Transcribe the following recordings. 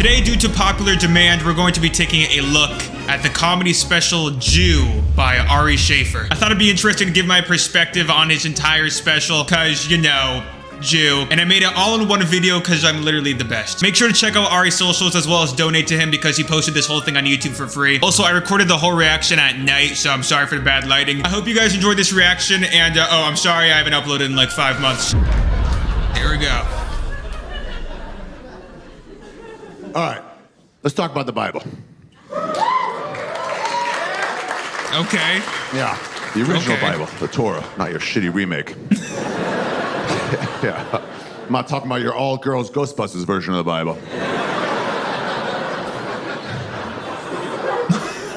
Today, due to popular demand, we're going to be taking a look at the comedy special Jew by Ari Shaffir. I thought it'd be interesting to give my perspective on his entire special, cause, you know, Jew. And I made it all in one video because I'm literally the best. Make sure to check out Ari's socials as well as donate to him because he posted this whole thing on YouTube for free. Also, I recorded the whole reaction at night, so I'm sorry for the bad lighting. I hope you guys enjoyed this reaction, and oh, I'm sorry I haven't uploaded in like 5 months. Here we go. All right, let's talk about the Bible. Okay. Yeah, the original Bible, the Torah, not your shitty remake. Yeah, I'm not talking about your all-girls Ghostbusters version of the Bible.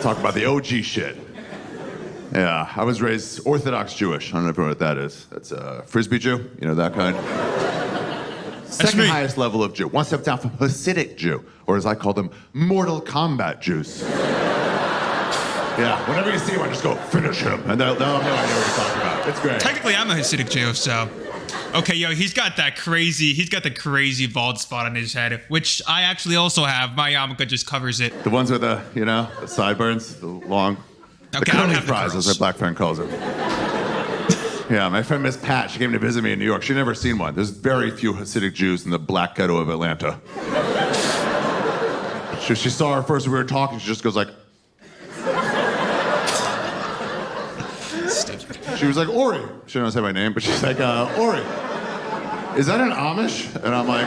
Talk about the OG shit. Yeah, I was raised Orthodox Jewish. I don't know if you know what that is. That's a Frisbee Jew, you know, that kind. Second highest level of Jew. One step down from Hasidic Jew, or as I call them, Mortal Kombat Jews. Yeah, whenever you see one, just go, finish him. And they'll have no idea what you're talking about. It's great. Technically, I'm a Hasidic Jew, so. Okay, yo, he's got the crazy bald spot on his head, which I actually also have. My yarmulke just covers it. The ones with the, you know, the sideburns, the long, okay, the curly fries, as my black friend calls it. Yeah, my friend Miss Pat, she came to visit me in New York. She'd never seen one. There's very few Hasidic Jews in the black ghetto of Atlanta. She saw her first when we were talking, she just goes like, she was like, Ori. She didn't say my name, but she's like, Ori, is that an Amish? And I'm like,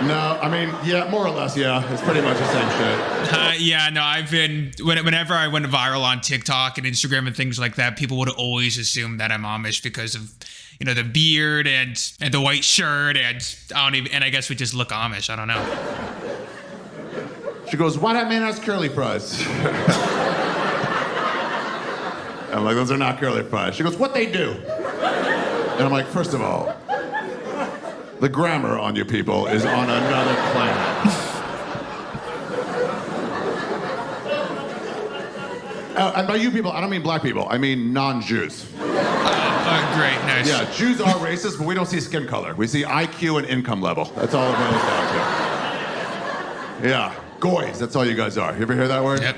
no, I mean, yeah, more or less, yeah. It's pretty much the same shit. Yeah, no, I've been, whenever I went viral on TikTok and Instagram and things like that, people would always assume that I'm Amish because of, you know, the beard and the white shirt, and I guess we just look Amish, I don't know. She goes, why that man has curly fries? I'm like, those are not curly fries. She goes, what they do? And I'm like, first of all, the grammar on you people is on another planet. And by you people, I don't mean black people. I mean non-Jews. Great, nice. Yeah, Jews are racist, but we don't see skin color. We see IQ and income level. That's all it boils down to. Yeah, goys, that's all you guys are. You ever hear that word? Yep.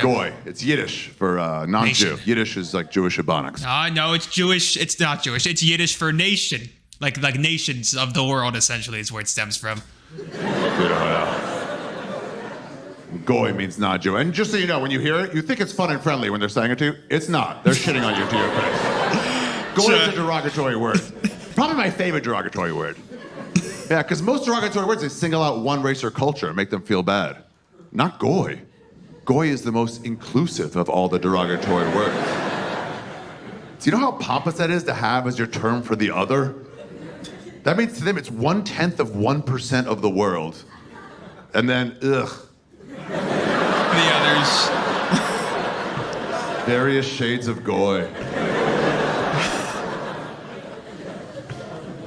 Goy. It's Yiddish for non-Jew. Nation. Yiddish is like Jewish Ebonics. No, it's Jewish. It's not Jewish. It's Yiddish for nation. Like nations of the world, essentially, is where it stems from. Goy means non-Jew. And just so you know, when you hear it, you think it's fun and friendly when they're saying it to you. It's not. They're shitting on you to your face. Goy is a derogatory word. Probably my favorite derogatory word. Yeah, because most derogatory words, they single out one race or culture and make them feel bad. Not goy. Goy is the most inclusive of all the derogatory words. Do you know how pompous that is to have as your term for the other? That means to them it's 0.1% of the world. And then, ugh. The others. Various shades of goy.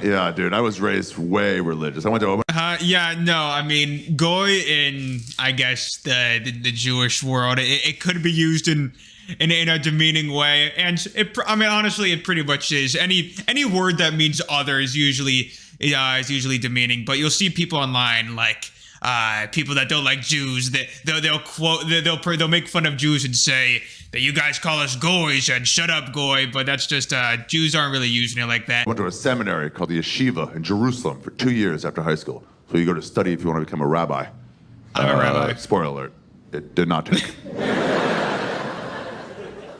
Yeah, dude, I was raised way religious. I went to Yeah, no, I mean, goy in, I guess, the Jewish world, it could be used in a demeaning way, and I mean, honestly, it pretty much is. Any word that means other is usually demeaning, but you'll see people online like people that don't like Jews, they'll make fun of Jews and say that you guys call us goys and shut up goy, but that's just Jews aren't really using it like that. I went to a seminary called the Yeshiva in Jerusalem for 2 years after high school. So you go to study if you want to become a rabbi. I'm a rabbi. Spoiler alert, it did not take.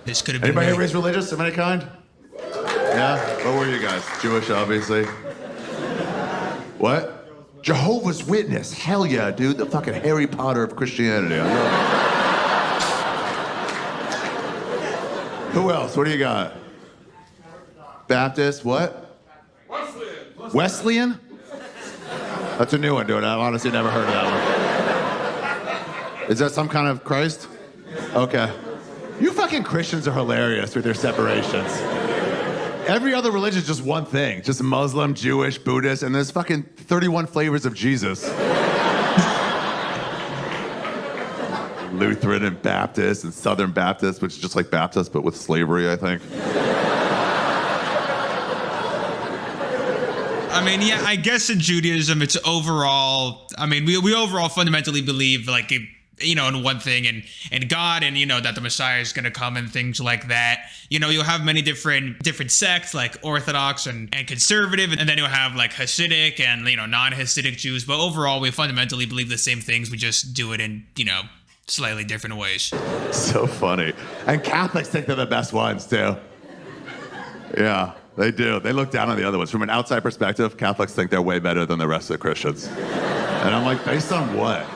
This could have been Anybody here raised religious of any kind? Yeah? What were you guys? Jewish, obviously. What? Jehovah's Witness. Hell yeah, dude. The fucking Harry Potter of Christianity. I love it. Who else? What do you got? Baptist, what? Wesleyan. Wesleyan? That's a new one, dude. I've honestly never heard of that one. Is that some kind of Christ? Okay. You fucking Christians are hilarious with your separations. Every other religion is just one thing. Just Muslim, Jewish, Buddhist, and there's fucking 31 flavors of Jesus. Lutheran and Baptist and Southern Baptist, which is just like Baptist, but with slavery, I think. I mean, yeah, I guess in Judaism, it's overall, I mean, we overall fundamentally believe, like, you know, in one thing, and God, and, you know, that the Messiah is going to come and things like that. You know, you'll have many different sects, like Orthodox and conservative, and then you'll have, like, Hasidic and, you know, non-Hasidic Jews. But overall, we fundamentally believe the same things. We just do it in, you know, slightly different ways. So funny. And Catholics think they're the best ones, too. Yeah, they do. They look down on the other ones. From an outside perspective, Catholics think they're way better than the rest of the Christians. And I'm like, based on what?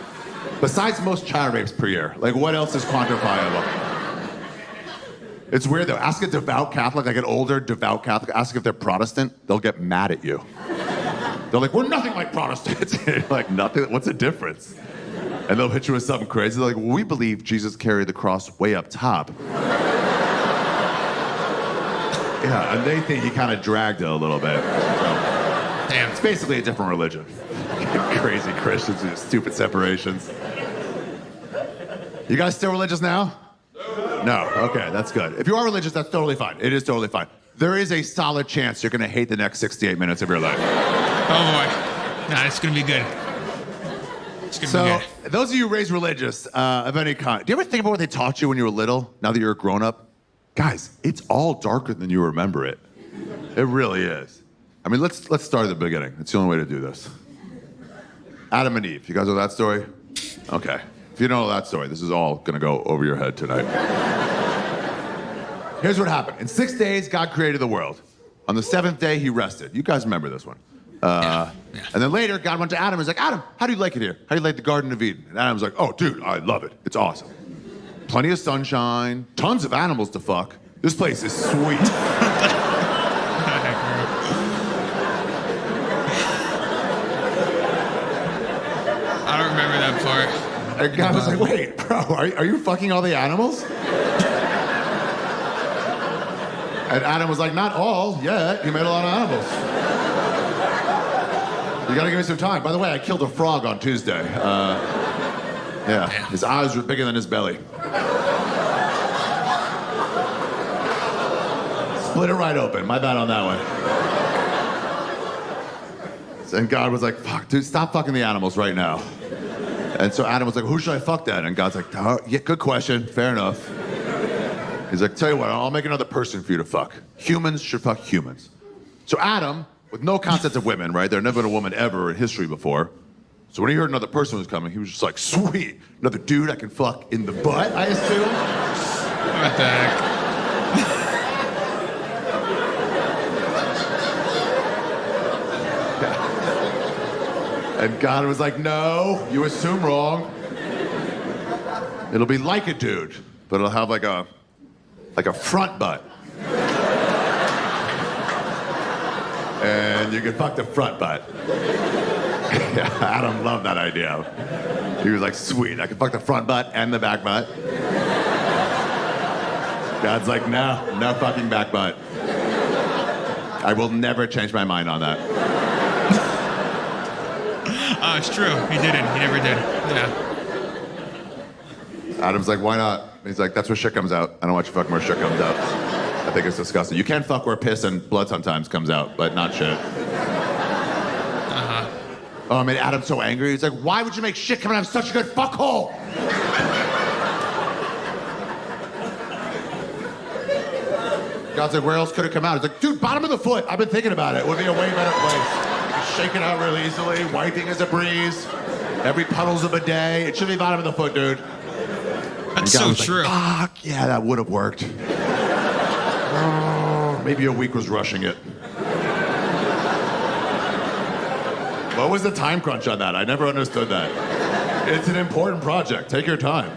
Besides most child rapes per year, like what else is quantifiable? It's weird though. Ask a devout Catholic, like an older devout Catholic, ask if they're Protestant, they'll get mad at you. They're like, we're nothing like Protestants. You're like, nothing? What's the difference? And they'll hit you with something crazy. They're like, well, we believe Jesus carried the cross way up top. Yeah, and they think he kind of dragged it a little bit. So, Damn. it's basically a different religion. Crazy Christians with stupid separations. You guys still religious now? No. Okay, that's good. If you are religious, that's totally fine. It is totally fine. There is a solid chance you're going to hate the next 68 minutes of your life. Oh, boy. Nah, it's going to be good. It's going to be good. Those of you raised religious of any kind, do you ever think about what they taught you when you were little, now that you're a grown-up? Guys, it's all darker than you remember it. It really is. I mean, let's start at the beginning. It's the only way to do this. Adam and Eve. You guys know that story? Okay. If you don't know that story, this is all going to go over your head tonight. Here's what happened. In 6 days, God created the world. On the 7th day, he rested. You guys remember this one. Yeah. And then later, God went to Adam and was like, Adam, how do you like it here? How do you like the Garden of Eden? And Adam was like, oh, dude, I love it. It's awesome. Plenty of sunshine, tons of animals to fuck. This place is sweet. I don't remember that part. And God was like, wait, bro, are you fucking all the animals? And Adam was like, not all yet. You made a lot of animals. You gotta give me some time. By the way, I killed a frog on Tuesday. Yeah, his eyes were bigger than his belly. Split it right open. My bad on that one. And God was like, fuck, dude, stop fucking the animals right now. And so Adam was like, who should I fuck then? And God's like, oh, yeah, good question. Fair enough. He's like, tell you what, I'll make another person for you to fuck. Humans should fuck humans. So Adam, with no concept of women, right? There had never been a woman ever in history before. So when he heard another person was coming, he was just like, sweet, another dude I can fuck in the butt, I assume. What the heck? And God was like, no, you assume wrong. It'll be like a dude, but it'll have like a front butt. And you can fuck the front butt. Adam loved that idea. He was like, sweet, I can fuck the front butt and the back butt. God's like, no fucking back butt. I will never change my mind on that. Oh, it's true. He didn't. He never did. Yeah. Adam's like, why not? He's like, that's where shit comes out. I don't want you fucking where shit comes out. I think it's disgusting. You can fuck where piss and blood sometimes comes out, but not shit. Uh-huh. Oh, I made Adam so angry. He's like, why would you make shit come out of such a good fuckhole? God's like, where else could it come out? He's like, dude, bottom of the foot. I've been thinking about it. It would be a way better place. Shake it out really easily. Wiping is a breeze. Every puddle's a bidet. It should be bottom of the foot, dude. That's so true. Like, fuck, yeah, that would have worked. Oh, maybe a week was rushing it. What was the time crunch on that? I never understood that. It's an important project. Take your time.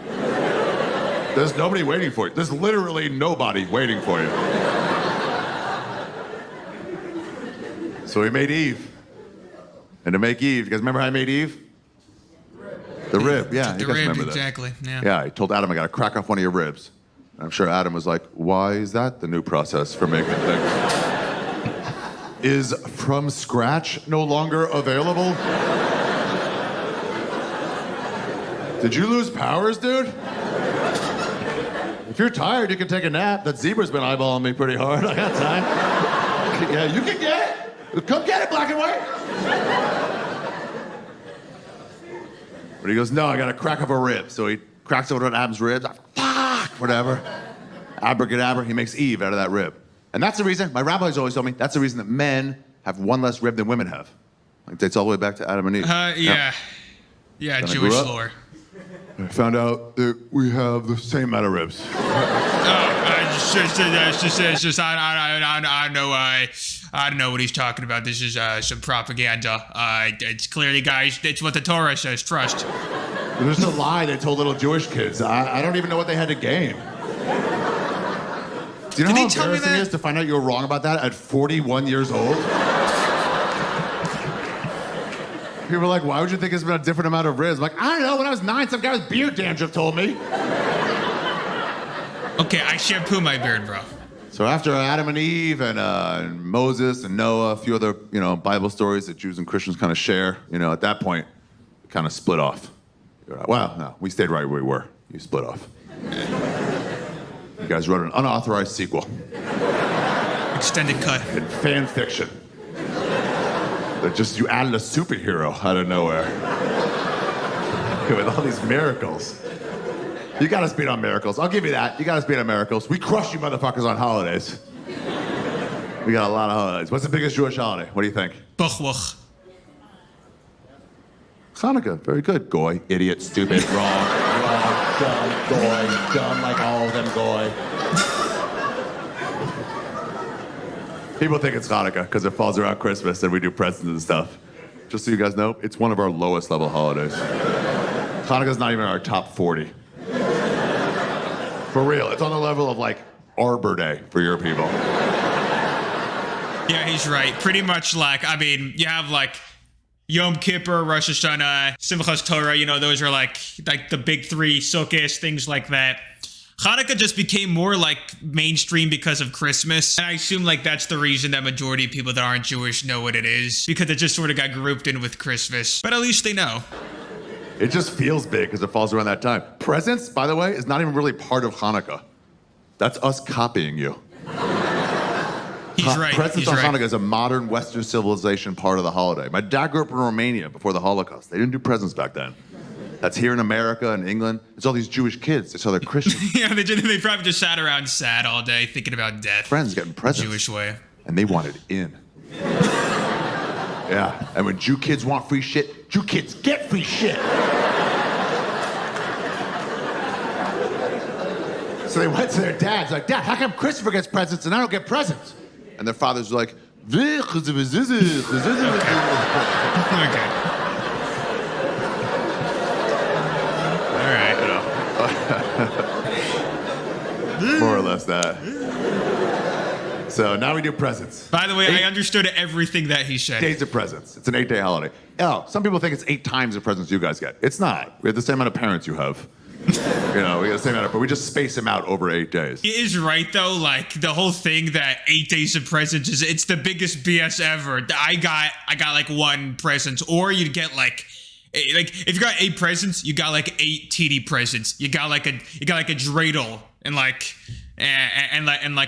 There's nobody waiting for you. There's literally nobody waiting for you. So he made Eve. And to make Eve, you guys remember how I made Eve? The rib, yeah. The you guys rib, remember that. exactly. Yeah. Yeah, I told Adam I gotta crack off one of your ribs. And I'm sure Adam was like, why is that the new process for making things? Is from scratch no longer available? Did you lose powers, dude? If you're tired, you can take a nap. That zebra's been eyeballing me pretty hard. I got time. Yeah, you can get it. Come get it, black and white. But he goes, no, I got to crack up a rib. So he cracks open Adam's ribs. Fuck, whatever. Abracadabra, he makes Eve out of that rib. And that's the reason, my rabbis always told me, that's the reason that men have one less rib than women have. Like, dates all the way back to Adam and Eve. Yeah, Jewish lore. I found out that we have the same amount of ribs. I don't know what he's talking about. This is some propaganda. It's clearly, guys, it's what the Torah says. Trust. There's a lie they told little Jewish kids. I don't even know what they had to gain. Do you know how embarrassing it is to find out you were wrong about that at 41 years old? People are like, why would you think it's been a different amount of ribs? I'm like, I don't know. When I was 9, some guy with beard dandruff told me. Okay, I shampoo my beard, bro. So after Adam and Eve and Moses and Noah, a few other, Bible stories that Jews and Christians kind of share, at that point, we kind of split off. Well, no, we stayed right where we were. You split off. You guys wrote an unauthorized sequel. Extended cut. In fan fiction. That just, you added a superhero out of nowhere. With all these miracles. You got us beat on miracles. I'll give you that. You got us beat on miracles. We crush you motherfuckers on holidays. We got a lot of holidays. What's the biggest Jewish holiday? What do you think? Buchwach. Hanukkah. Very good. Goy. Idiot. Stupid. Wrong. Dumb. Goy. Dumb like all of them. Goy. People think it's Hanukkah because it falls around Christmas and we do presents and stuff. Just so you guys know, it's one of our lowest level holidays. Hanukkah's not even in our top 40. For real, it's on the level of like Arbor Day for your people. Yeah, he's right. Pretty much you have like Yom Kippur, Rosh Hashanah, Simchas Torah, those are like the big three, Sukkot, things like that. Hanukkah just became more like mainstream because of Christmas. And I assume that's the reason that majority of people that aren't Jewish know what it is, because it just sort of got grouped in with Christmas. But at least they know. It just feels big because it falls around that time. Presents, by the way, is not even really part of Hanukkah. That's us copying you. He's right. Presents on Hanukkah is a modern Western civilization part of the holiday. My dad grew up in Romania before the Holocaust. They didn't do presents back then. That's here in America and England. It's all these Jewish kids. They saw they're Christians. Yeah, they probably just sat around sad all day thinking about death. Friends getting presents. Jewish way. And they wanted in. Yeah, and when Jew kids want free shit, Jew kids get free shit. So they went to their dads like, Dad, how come Christopher gets presents and I don't get presents? And their fathers were like, okay. All right. More or less that. So now we do presents. By the way, I understood everything that he said. Days of presents. It's an 8-day holiday. Oh, some people think it's 8 times the presents you guys get. It's not. We have the same amount of parents you have. We got the same amount, but we just space them out over 8 days. He is right though. The whole thing that 8 days of presents it's the biggest BS ever. I got 1 present, or you'd get if you got 8 presents, you got 8 TD presents. You got a dreidel and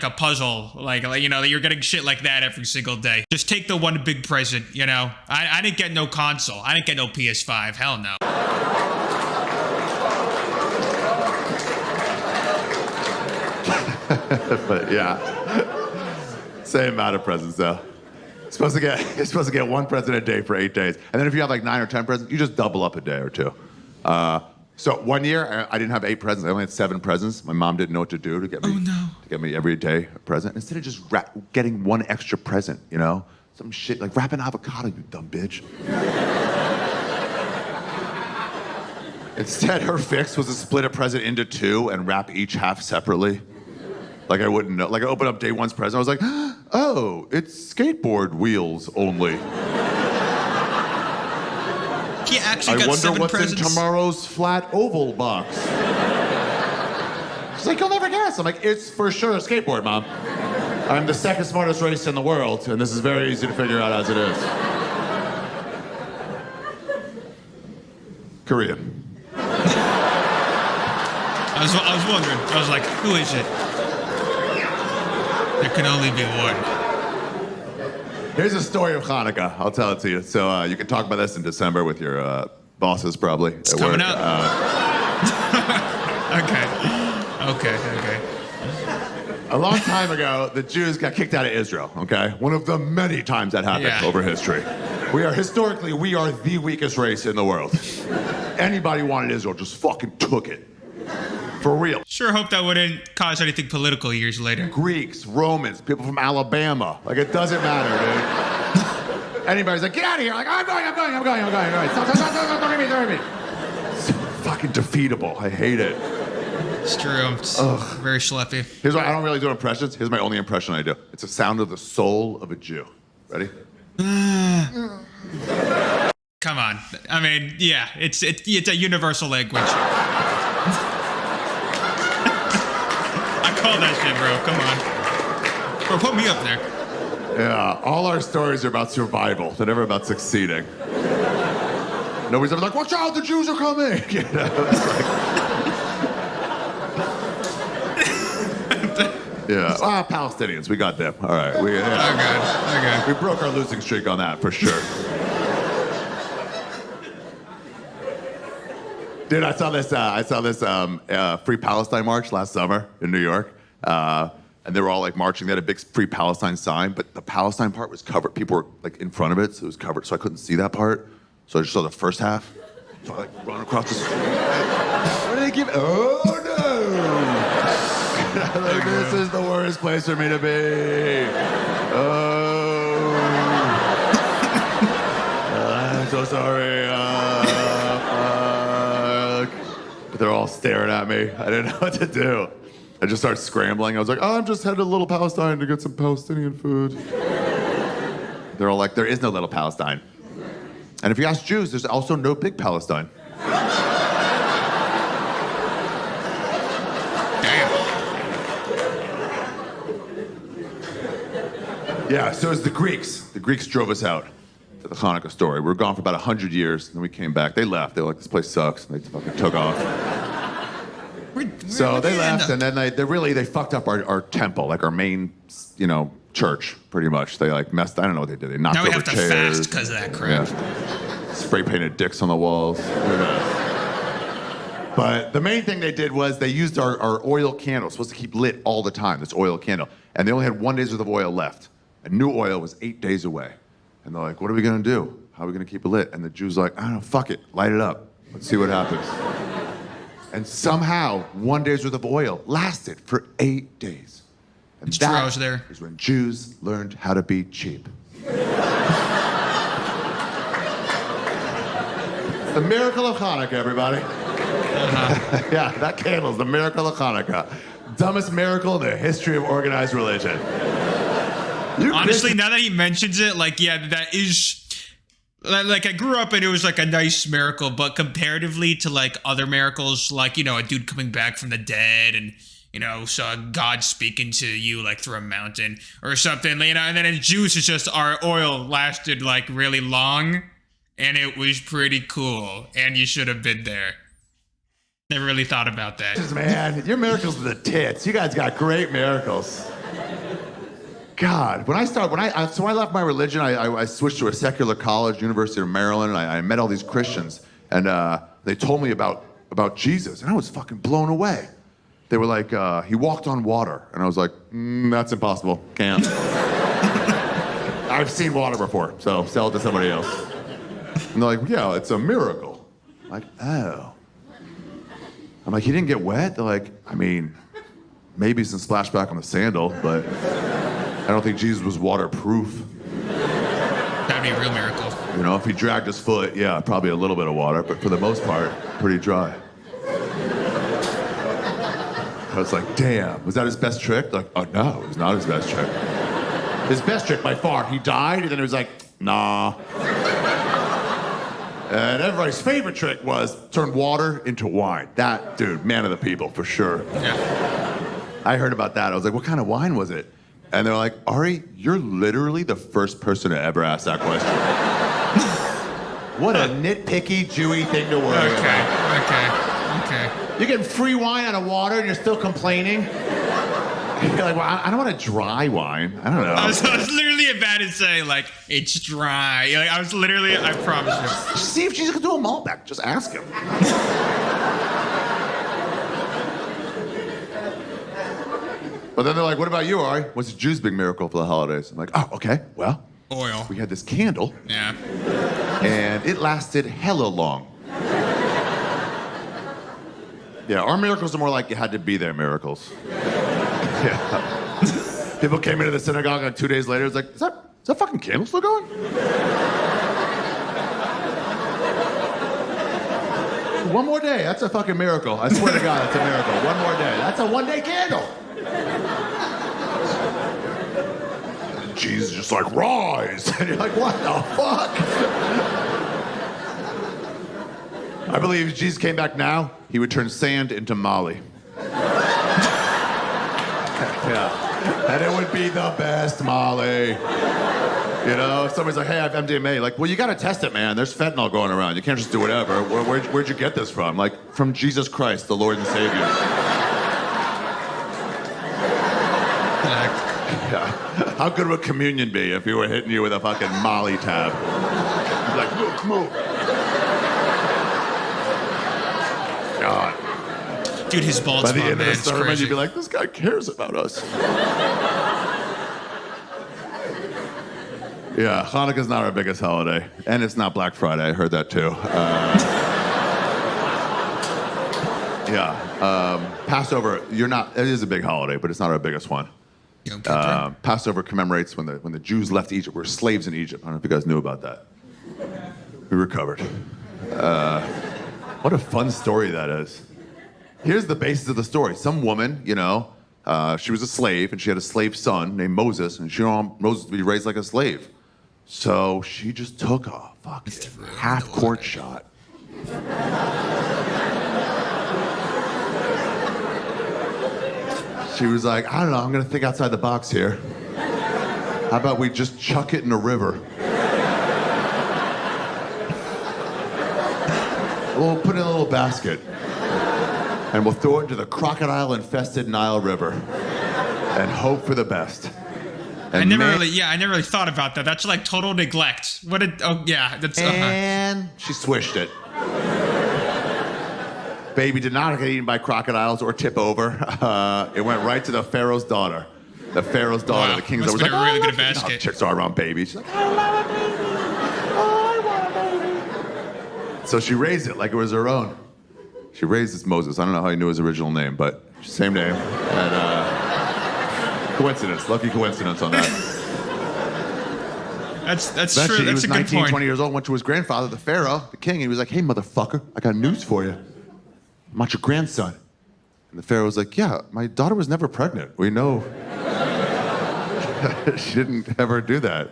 a puzzle. You're getting shit like that every single day. Just take the one big present. I didn't get no console. I didn't get no PS5. Hell no. But yeah, same amount of presents though. You're supposed to get 1 present a day for 8 days, and then if you have 9 or 10 presents, you just double up a day or 2. So one year I didn't have 8 presents. I only had 7 presents. My mom didn't know what to do to get me every day a present. Instead of just getting 1 extra present, some shit like wrap an avocado, you dumb bitch. Instead, her fix was to split a present into 2 and wrap each half separately. I wouldn't know. I opened up day 1's present. I was like, oh, it's skateboard wheels only. He actually got 7 presents. I wonder what's in tomorrow's flat oval box. She's like, you'll never guess. I'm like, it's for sure a skateboard, Mom. I'm the 2nd smartest race in the world, and this is very easy to figure out as it is. Korean. I was wondering. I was like, who is it? There can only be one. Here's a story of Hanukkah. I'll tell it to you. So you can talk about this in December with your bosses, probably. It's coming up. Okay. A long time ago, the Jews got kicked out of Israel, okay? One of the many times that happened over history. We are the weakest race in the world. Anybody wanted Israel just fucking took it. For real. Sure hope that wouldn't cause anything political years later. Greeks, Romans, people from Alabama. Like, it doesn't matter, dude. Anybody's like, get out of here. Like, I'm going. Stop, don't hit me. So fucking defeatable. I hate it. It's true. It's very schleppy. Here's why I don't really do impressions. Here's my only impression I do. It's the sound of the soul of a Jew. Ready? Come on. I mean, yeah, it's a universal language. I call that shit, bro. Come on. Bro, put me up there. Yeah, all our stories are about survival. They're never about succeeding. Nobody's ever like, watch out, the Jews are coming. You know, it's like... Yeah, Palestinians, we got them. All right. Okay. We broke our losing streak on that for sure. Dude, I saw this Free Palestine march last summer in New York, and they were all like marching. They had a big Free Palestine sign, but the Palestine part was covered. People were like in front of it, so it was covered, so I couldn't see that part. So I just saw the first half. So I like run across the street. What did they give? Oh no! Like, this is the worst place for me to be. Oh. I'm so sorry. Fuck. But they're all staring at me. I didn't know what to do. I just started scrambling. I was like, I'm just headed to Little Palestine to get some Palestinian food. They're all like, there is no Little Palestine. And if you ask Jews, there's also no Big Palestine. Yeah, so it's the Greeks. The Greeks drove us out to the Hanukkah story. We were gone for about 100 years, and then we came back. They left. They were like, this place sucks, and they fucking took off. So they left, and then they fucked up our temple, like our main, church, pretty much. They like messed. I don't know what they did. They knocked over chairs. Now we have to fast because of that crap. Yeah. Spray painted dicks on the walls. But the main thing they did was they used our oil candle. It's supposed to keep lit all the time. This oil candle, and they only had 1 day's worth of oil left. And new oil was 8 days away. And they're like, what are we gonna do? How are we gonna keep it lit? And the Jew's like, I don't know, fuck it, light it up. Let's see what happens. And somehow, 1 day's worth of oil lasted for 8 days. And that is when Jews learned how to be cheap. The miracle of Hanukkah, everybody. Yeah, that candle's the miracle of Hanukkah. Dumbest miracle in the history of organized religion. Honestly, now that he mentions it, that is, like, I grew up and it was like a nice miracle, but comparatively to like other miracles, like, a dude coming back from the dead and, saw God speaking to you like through a mountain or something, and then in Jews, it's just our oil lasted like really long and it was pretty cool and you should have been there. Never really thought about that. Man, your miracles are the tits. You guys got great miracles. God, when I left my religion, I switched to a secular college, University of Maryland, and I met all these Christians, and they told me about Jesus, and I was fucking blown away. They were like, he walked on water, and I was like, that's impossible, can't. I've seen water before, so sell it to somebody else. And they're like, yeah, it's a miracle. I'm like, oh. I'm like, he didn't get wet? They're like, I mean, maybe some splashback on the sandal, but I don't think Jesus was waterproof. That'd be a real miracle. If he dragged his foot, yeah, probably a little bit of water, but for the most part, pretty dry. I was like, damn, was that his best trick? Like, oh no, it was not his best trick. His best trick by far, he died, and then it was like, nah. And everybody's favorite trick was turn water into wine. That, dude, man of the people, for sure. Yeah. I heard about that. I was like, what kind of wine was it? And they're like, Ari, you're literally the first person to ever ask that question. What a nitpicky, Jewy thing to worry about. Okay. You're getting free wine out of water and you're still complaining? You're like, well, I don't want a dry wine. I don't know. I was literally about to say, like, it's dry. Like, I promise you. Just see if Jesus can do a Malbec. Just ask him. But then they're like, what about you, Ari? What's the Jews' big miracle for the holidays? I'm like, oh, okay, well. Oil. We had this candle. Yeah. And it lasted hella long. Yeah, our miracles are more like you had to be there miracles. Yeah. People came into the synagogue and 2 days later, it's like, is that fucking candle still going? One more day, that's a fucking miracle. I swear to God, that's a miracle. One more day. That's a one-day candle. And Jesus is just like, rise. And you're like, what the fuck? I believe if Jesus came back now, he would turn sand into Molly. Yeah. And it would be the best Molly. You know, if somebody's like, hey, I have MDMA, like, well, you gotta test it, man. There's fentanyl going around. You can't just do whatever. Where'd you get this from? Like, from Jesus Christ, the Lord and Savior. Yeah. How good would communion be if he were hitting you with a fucking Molly tab? He's like, move. God. Dude, his bald By spot, the end man, of the sermon, crazy. you'd be like, this guy cares about us. Yeah, Hanukkah's not our biggest holiday. And it's not Black Friday. I heard that too. Passover, it is a big holiday, but it's not our biggest one. Passover commemorates when the Jews left Egypt. We were slaves in Egypt. I don't know if you guys knew about that. We recovered. What a fun story that is. Here's the basis of the story. Some woman, she was a slave, and she had a slave son named Moses, and she wanted Moses to be raised like a slave. So she just took a fucking half-court shot. She was like, I don't know, I'm gonna think outside the box here. How about we just chuck it in a river? We'll put it in a little basket. And we'll throw it into the crocodile-infested Nile River and hope for the best. And I never really thought about that. That's like total neglect. And she swished it. Baby did not get eaten by crocodiles or tip over. It went right to the Pharaoh's daughter. The Pharaoh's daughter, the king's daughter, was like, really good basket. Chicks are around babies. She's like, I love a baby. Oh, I want a baby. So she raised it like it was her own. She raised this Moses. I don't know how he knew his original name, but same name. And coincidence, lucky coincidence on that. That's true. That's a good 19, point. 20 years old, went to his grandfather, the Pharaoh, the king, and he was like, hey, motherfucker, I got news for you. I'm not your grandson. And the Pharaoh was like, yeah, my daughter was never pregnant. We know she didn't ever do that.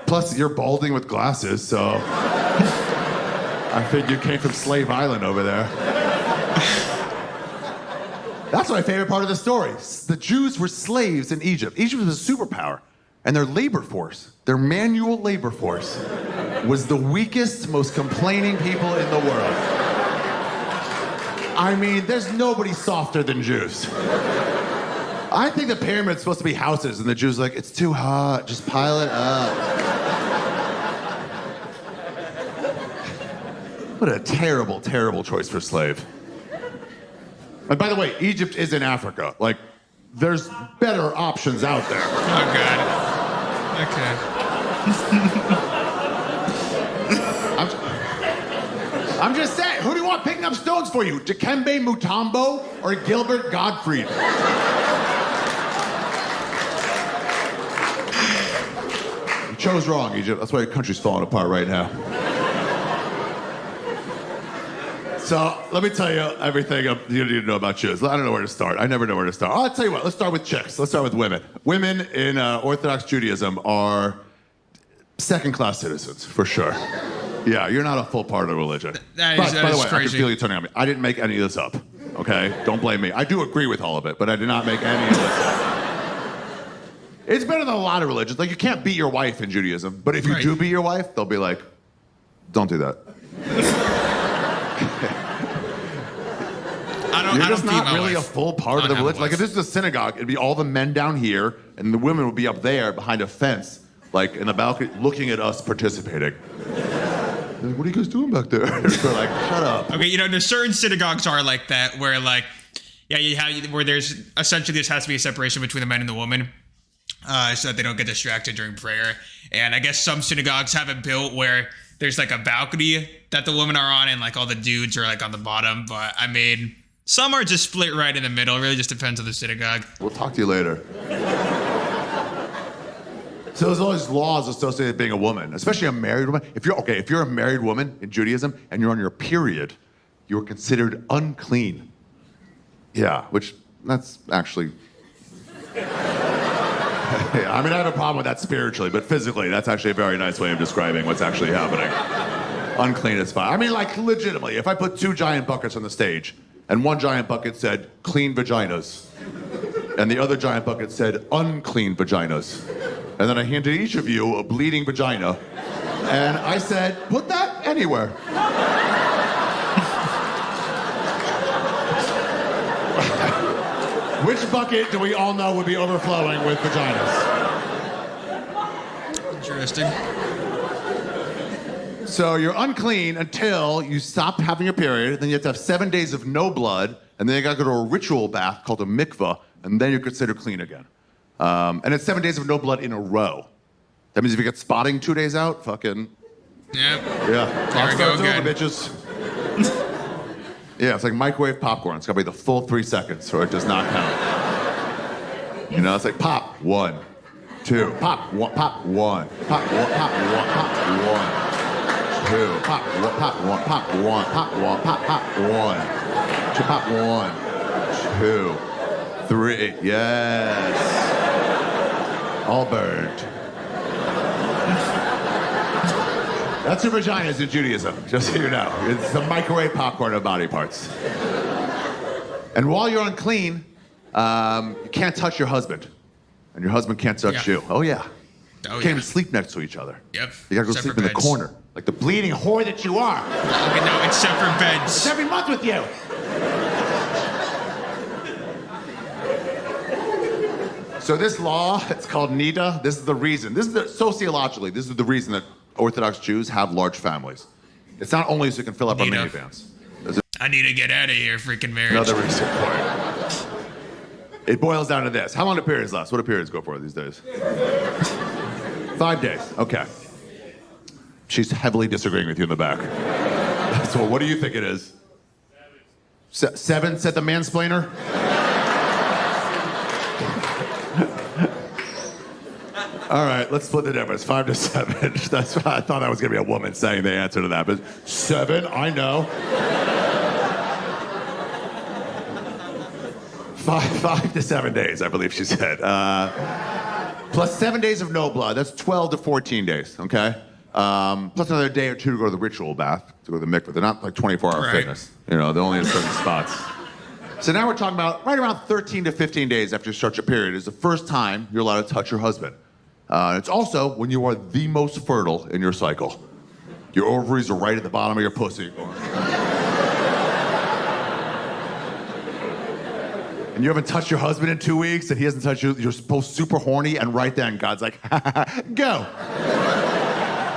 Plus, you're balding with glasses, so I think you came from Slave Island over there. That's my favorite part of the story. The Jews were slaves in Egypt. Egypt was a superpower. And their labor force, their manual labor force, was the weakest, most complaining people in the world. I mean, there's nobody softer than Jews. I think the pyramid's supposed to be houses, and the Jews are like, it's too hot, just pile it up. What a terrible, terrible choice for slave. And by the way, Egypt is in Africa. Like, there's better options out there. Oh, God. Okay. I'm just saying, who do you want picking up stones for you? Dikembe Mutombo or Gilbert Gottfried? You chose wrong, Egypt. That's why your country's falling apart right now. So let me tell you everything you need to know about Jews. I don't know where to start. I never know where to start. I'll tell you what. Let's start with chicks. Let's start with women. Women in Orthodox Judaism are second-class citizens, for sure. Yeah, you're not a full part of the religion. That By is the way, crazy. I can feel you turning on me. I didn't make any of this up, okay? Don't blame me. I do agree with all of it, but I did not make any of this up. It's better than a lot of religions. Like, you can't beat your wife in Judaism, but if you do beat your wife, they'll be like, don't do that. You're just don't feed not my really wife. a full part I of the don't have a religion. Like if wife. this is a synagogue, it'd be all the men down here, and the women would be up there behind a fence, like in the balcony, looking at us participating. They're like, what are you guys doing back there? We're like, shut up. Okay, there's certain synagogues are like that where like, yeah, where there's essentially this has to be a separation between the men and the woman, so that they don't get distracted during prayer. And I guess some synagogues have it built where there's like a balcony that the women are on and like all the dudes are like on the bottom. But I mean, some are just split right in the middle. It really just depends on the synagogue. We'll talk to you later. So there's all these laws associated with being a woman, especially a married woman. If you're a married woman in Judaism and you're on your period, you're considered unclean. Yeah, which that's actually. Yeah, I mean, I have a problem with that spiritually, but physically, that's actually a very nice way of describing what's actually happening. Unclean is fine. I mean, like, legitimately, if I put 2 giant buckets on the stage, and one giant bucket said, clean vaginas, and the other giant bucket said, unclean vaginas, and then I handed each of you a bleeding vagina, and I said, put that anywhere. Which bucket do we all know would be overflowing with vaginas? Interesting. So you're unclean until you stop having your period, then you have to have 7 days of no blood, and then you gotta go to a ritual bath called a mikvah, and then you're considered clean again. And it's 7 days of no blood in a row. That means if you get spotting 2 days out, fucking... Yep. Yeah. There we go Over, again. bitches. Yeah, it's like microwave popcorn. It's gotta be the full 3 seconds, or it does not count. You know, it's like pop, 1, 2, pop, 1, pop, 1, pop, 1, pop, 1, pop, 1. 2, pop, 1, pop, 1, pop, 1, pop, 1, pop, pop, 1. 2, pop, 1, 2, 3. Yes. All burned. That's your vaginas in Judaism, just so you know. It's the microwave popcorn of body parts. And while you're unclean, you can't touch your husband. And your husband can't touch you. Oh, yeah. Oh, You can't even sleep next to each other. Yep. You gotta go Separate sleep in the beds. corner. Like the bleeding whore that you are. Okay, no, it's separate beds. It's every month with you. So this law, it's called Nida. This is the reason. Sociologically, this is the reason that Orthodox Jews have large families. It's not only so you can fill up our Nida. minivans. I need to get out of here, freaking marriage. Another reason for it. It boils down to this. How long do periods last? What do periods go for these days? 5 days. Okay. She's heavily disagreeing with you in the back. So what do you think it is? 7, said the mansplainer? All right, let's split the difference. 5 to 7. That's why I thought that was gonna be a woman saying the answer to that, but 7, I know. 5 to 7 days, I believe she said. Plus 7 days of no blood. That's 12 to 14 days, okay? Plus another day or two to go to the ritual bath, to go to the mikveh. They're not like 24-hour fitness. You know, they're only in certain spots. So now we're talking about right around 13 to 15 days after you start your period is the first time you're allowed to touch your husband. It's also when you are the most fertile in your cycle. Your ovaries are right at the bottom of your pussy. And you haven't touched your husband in 2 weeks, and he hasn't touched you. You're both super horny, and right then, God's like, go.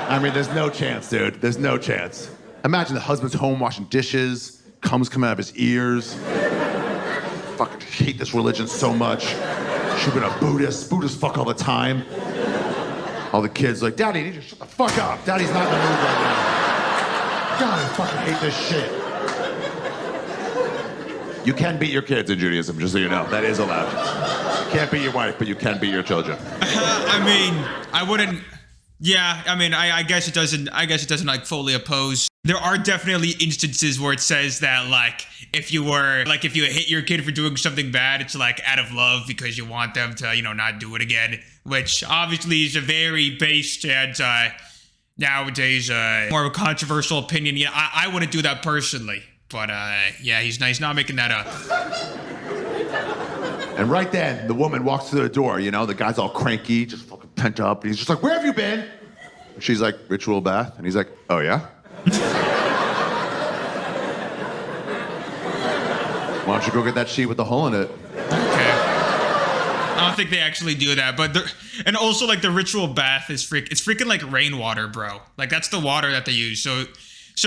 I mean, there's no chance, dude. There's no chance. Imagine the husband's home washing dishes, cum's coming out of his ears. Fucking hate this religion so much. Should've been a Buddhist. Buddhists fuck all the time. All the kids like, Daddy, you need to shut the fuck up. Daddy's not in the mood right now. God, I fucking hate this shit. You can beat your kids in Judaism, just so you know. That is allowed. You can't beat your wife, but you can beat your children. I mean, I wouldn't. Yeah, I mean, I guess it doesn't. I guess it doesn't like fully oppose. There are definitely instances where it says that like if you hit your kid for doing something bad, it's like out of love because you want them to not do it again. Which obviously is a very based and nowadays more of a controversial opinion. Yeah, I wouldn't do that personally. But yeah, he's not making that up. And right then, the woman walks through the door, the guy's all cranky, just fucking pent up. He's just like, where have you been? And she's like, ritual bath. And he's like, oh yeah? Why don't you go get that sheet with the hole in it? Okay. I don't think they actually do that, but and also like the ritual bath is it's freaking like rainwater, bro. Like that's the water that they use. So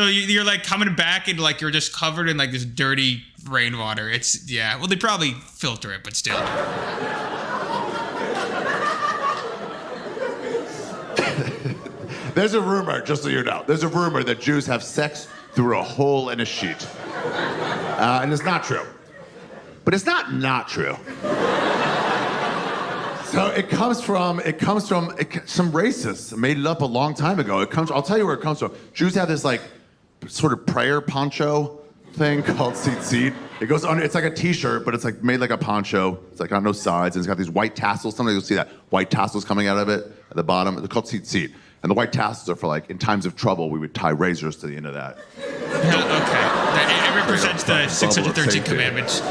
you're like coming back and like you're just covered in like this dirty rainwater. It's well, they probably filter it, but still. There's a rumor, just so you know, there's a rumor that Jews have sex through a hole in a sheet. And it's not true. But it's not true. So it comes from some racists made it up a long time ago. I'll tell you where it comes from. Jews have this like sort of prayer poncho thing called tzitzit. It goes under, it's like a t-shirt, but it's like made like a poncho. It's like on no sides, and it's got these white tassels. Sometimes you'll see that white tassels coming out of it at the bottom. They're called tzitzit. And the white tassels are for like, in times of trouble, we would tie razors to the end of that. Okay. It represents the 613 commandments.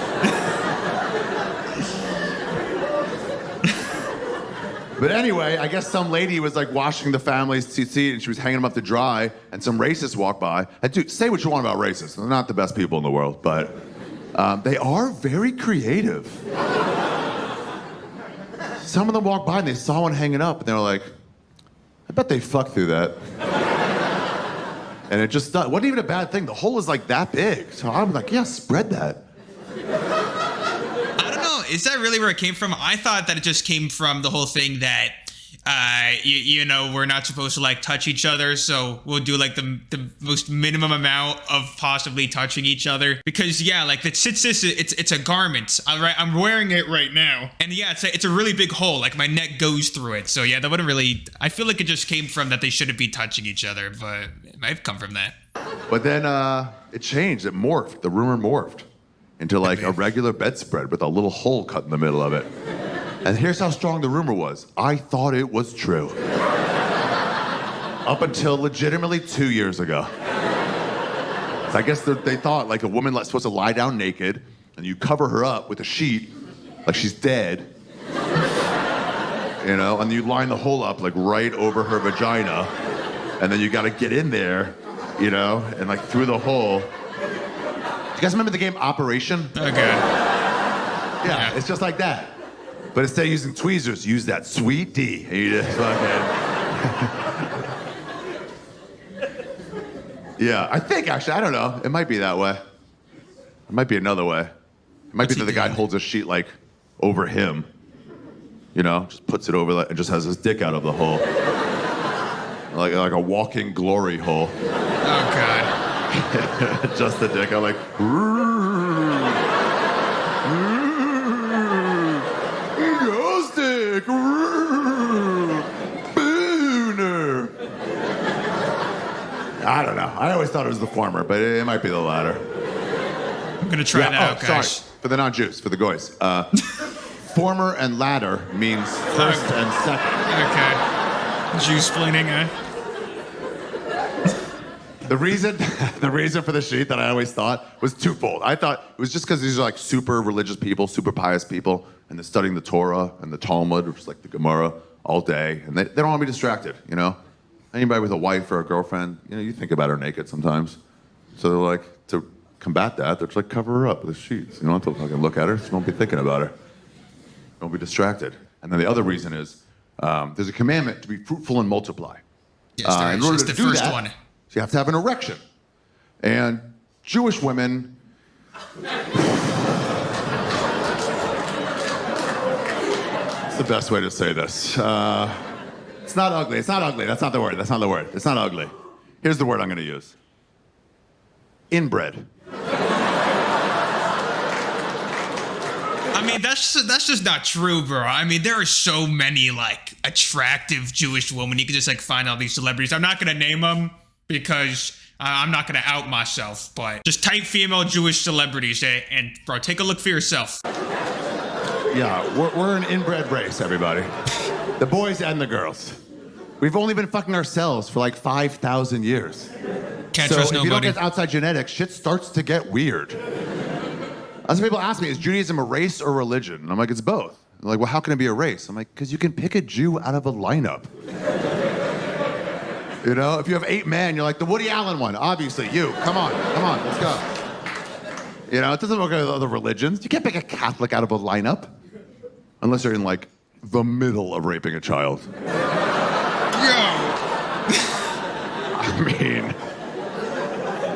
But anyway, I guess some lady was like washing the family's tzitzit and she was hanging them up to dry, and some racist walked by. And dude, say what you want about racists. They're not the best people in the world, but they are very creative. Some of them walked by and they saw one hanging up and they were like, I bet they fucked through that. And it just wasn't even a bad thing. The hole is like that big. So I'm like, yeah, spread that. I don't know. Is that really where it came from? I thought that it just came from the whole thing that, you know, we're not supposed to like touch each other. So we'll do like the most minimum amount of possibly touching each other. Because like the tzitzis, it's a garment. All right, I'm wearing it right now. And it's a really big hole. Like my neck goes through it. So that wouldn't really, I feel like it just came from that they shouldn't be touching each other. But it might have come from that. But then it changed. It morphed. The rumor morphed into like a regular bedspread with a little hole cut in the middle of it. And here's how strong the rumor was. I thought it was true. Up until legitimately 2 years ago. I guess they thought like a woman supposed to lie down naked and you cover her up with a sheet like she's dead. You know, and you line the hole up like right over her vagina. And then you gotta get in there, you know, and like through the hole. You guys remember the game Operation? Okay. Yeah, it's just like that. But instead of using tweezers, use that sweet D. And you just Yeah, I think actually, I don't know. It might be that way. It might be another way. It might be that the guy holds a sheet like over him. You know, just puts it over and just has his dick out of the hole. Like a walking glory hole. Oh, God. Just the dick. I'm like, ghost dick. Booner. I don't know. I always thought it was the former, but it might be the latter. I'm going to try that out, guys. Sorry. For the non-Jews, for the goys. Former and latter means first and second. Okay. Jew-splaining, eh? The reason for the sheet that I always thought was twofold. I thought it was just because these are like super religious people, super pious people, and they're studying the Torah and the Talmud, which is like the Gemara, all day, and they don't want to be distracted, you know? Anybody with a wife or a girlfriend, you know, you think about her naked sometimes. So they're like, to combat that, they're just like, cover her up with sheets. You don't have to fucking look at her, so don't be thinking about her. Don't be distracted. And then the other reason is, there's a commandment to be fruitful and multiply. Yes, there is. In order It's to the do first that, one. so you have to have an erection. And Jewish women... It's the best way to say this. It's not ugly. It's not ugly. That's not the word. That's not the word. It's not ugly. Here's the word I'm going to use. Inbred. I mean, that's just not true, bro. I mean, there are so many, like, attractive Jewish women. You can just, like, find all these celebrities. I'm not going to name them because I'm not going to out myself, but just type female Jewish celebrities, and, bro, take a look for yourself. Yeah, we're an inbred race, everybody. The boys and the girls. We've only been fucking ourselves for, like, 5,000 years. Can't so trust if nobody. you don't get outside genetics, shit starts to get weird. As people ask me, is Judaism a race or religion? And I'm like, it's both. They're like, well, how can it be a race? I'm like, because you can pick a Jew out of a lineup. You know, if you have 8 men, you're like the Woody Allen one. Obviously, you. Come on, let's go. You know, it doesn't work with other religions. You can't pick a Catholic out of a lineup. Unless you're in, like, the middle of raping a child. I mean,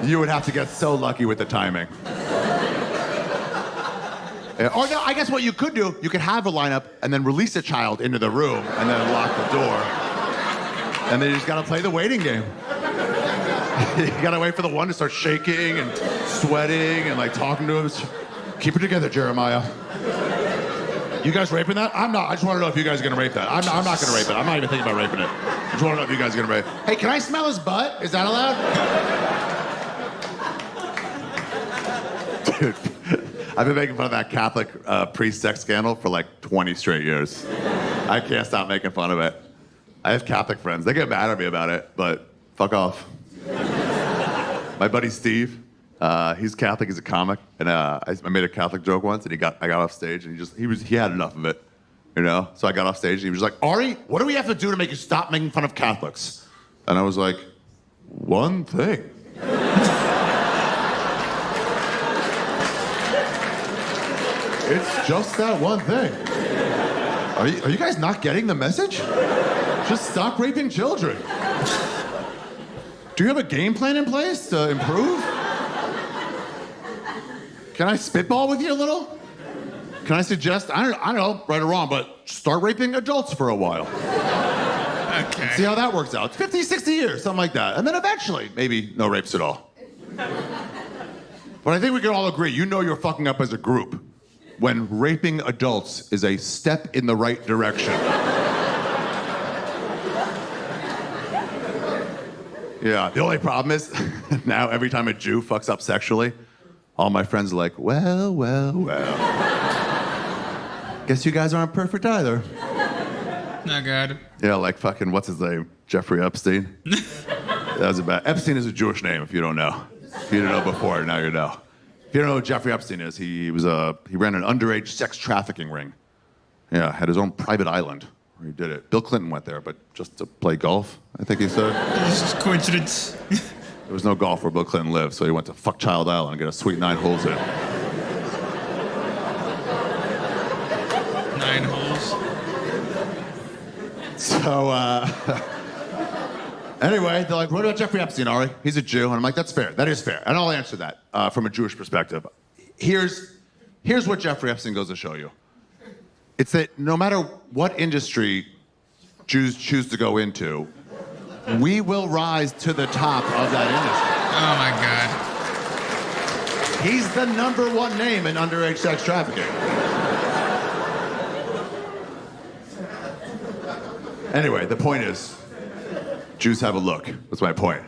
you would have to get so lucky with the timing. Or no, I guess what you could do, you could have a lineup and then release a child into the room and then lock the door. And then you just gotta play the waiting game. You gotta wait for the one to start shaking and sweating and like talking to him. Keep it together, Jeremiah. You guys raping that? I'm not. I just want to know if you guys are gonna rape that. I'm not gonna rape it. I'm not even thinking about raping it. I just want to know if you guys are gonna rape. Hey, can I smell his butt? Is that allowed? Dude, I've been making fun of that Catholic priest-sex scandal for like 20 straight years. I can't stop making fun of it. I have Catholic friends. They get mad at me about it, but fuck off. My buddy Steve. He's Catholic. He's a comic, and I made a Catholic joke once, and I got off stage, and he had enough of it, you know. So I got off stage, and he was like, "Ari, what do we have to do to make you stop making fun of Catholics?" And I was like, "One thing." It's just that one thing. Are you guys not getting the message? Just stop raping children. Do you have a game plan in place to improve? Can I spitball with you a little? Can I suggest, I don't know, right or wrong, but start raping adults for a while. Okay. See how that works out. It's 50, 60 years, something like that. And then eventually, maybe no rapes at all. But I think we can all agree, you know you're fucking up as a group when raping adults is a step in the right direction. Yeah, the only problem is, now every time a Jew fucks up sexually, all my friends are like, well. Guess you guys aren't perfect either. Not good. Yeah, like fucking, what's his name? Jeffrey Epstein? That was a bad. Epstein is a Jewish name, if you don't know. If you didn't know before, now you know. If you don't know who Jeffrey Epstein is, he ran an underage sex trafficking ring. Yeah, had his own private island where he did it. Bill Clinton went there, but just to play golf, I think he said. It's just coincidence. There was no golf where Bill Clinton lived, so he went to Fuck Child Island and get a sweet 9 holes in. 9 holes. So, anyway, they're like, what about Jeffrey Epstein, Ari? He's a Jew. And I'm like, that's fair. That is fair. And I'll answer that from a Jewish perspective. Here's what Jeffrey Epstein goes to show you. It's that no matter what industry Jews choose to go into, we will rise to the top of that industry. Oh, my God. He's the #1 name in underage sex trafficking. Anyway, the point is, Jews have a look. That's my point.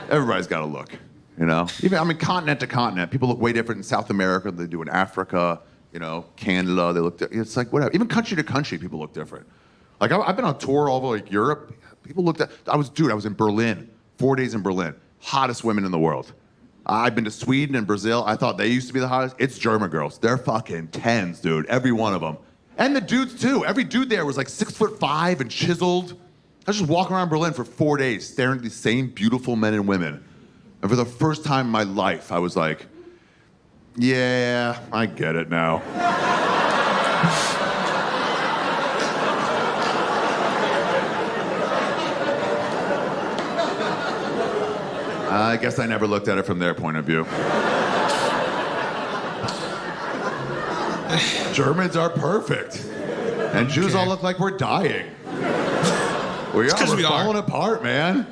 Everybody's got a look, you know? Even, continent to continent, people look way different in South America than they do in Africa, you know, Canada, they look different. It's like, whatever. Even country to country, people look different. Like, I've been on tour all over, like, Europe. People looked at, I was in Berlin, 4 days in Berlin. Hottest women in the world. I've been to Sweden and Brazil. I thought they used to be the hottest. It's German girls. They're fucking 10s, dude. Every one of them. And the dudes, too. Every dude there was like 6'5" and chiseled. I was just walking around Berlin for 4 days, staring at these same beautiful men and women. And for the first time in my life, I was like, yeah, I get it now. I guess I never looked at it from their point of view. Germans are perfect. And Jews all look like we're dying. We're falling apart, man.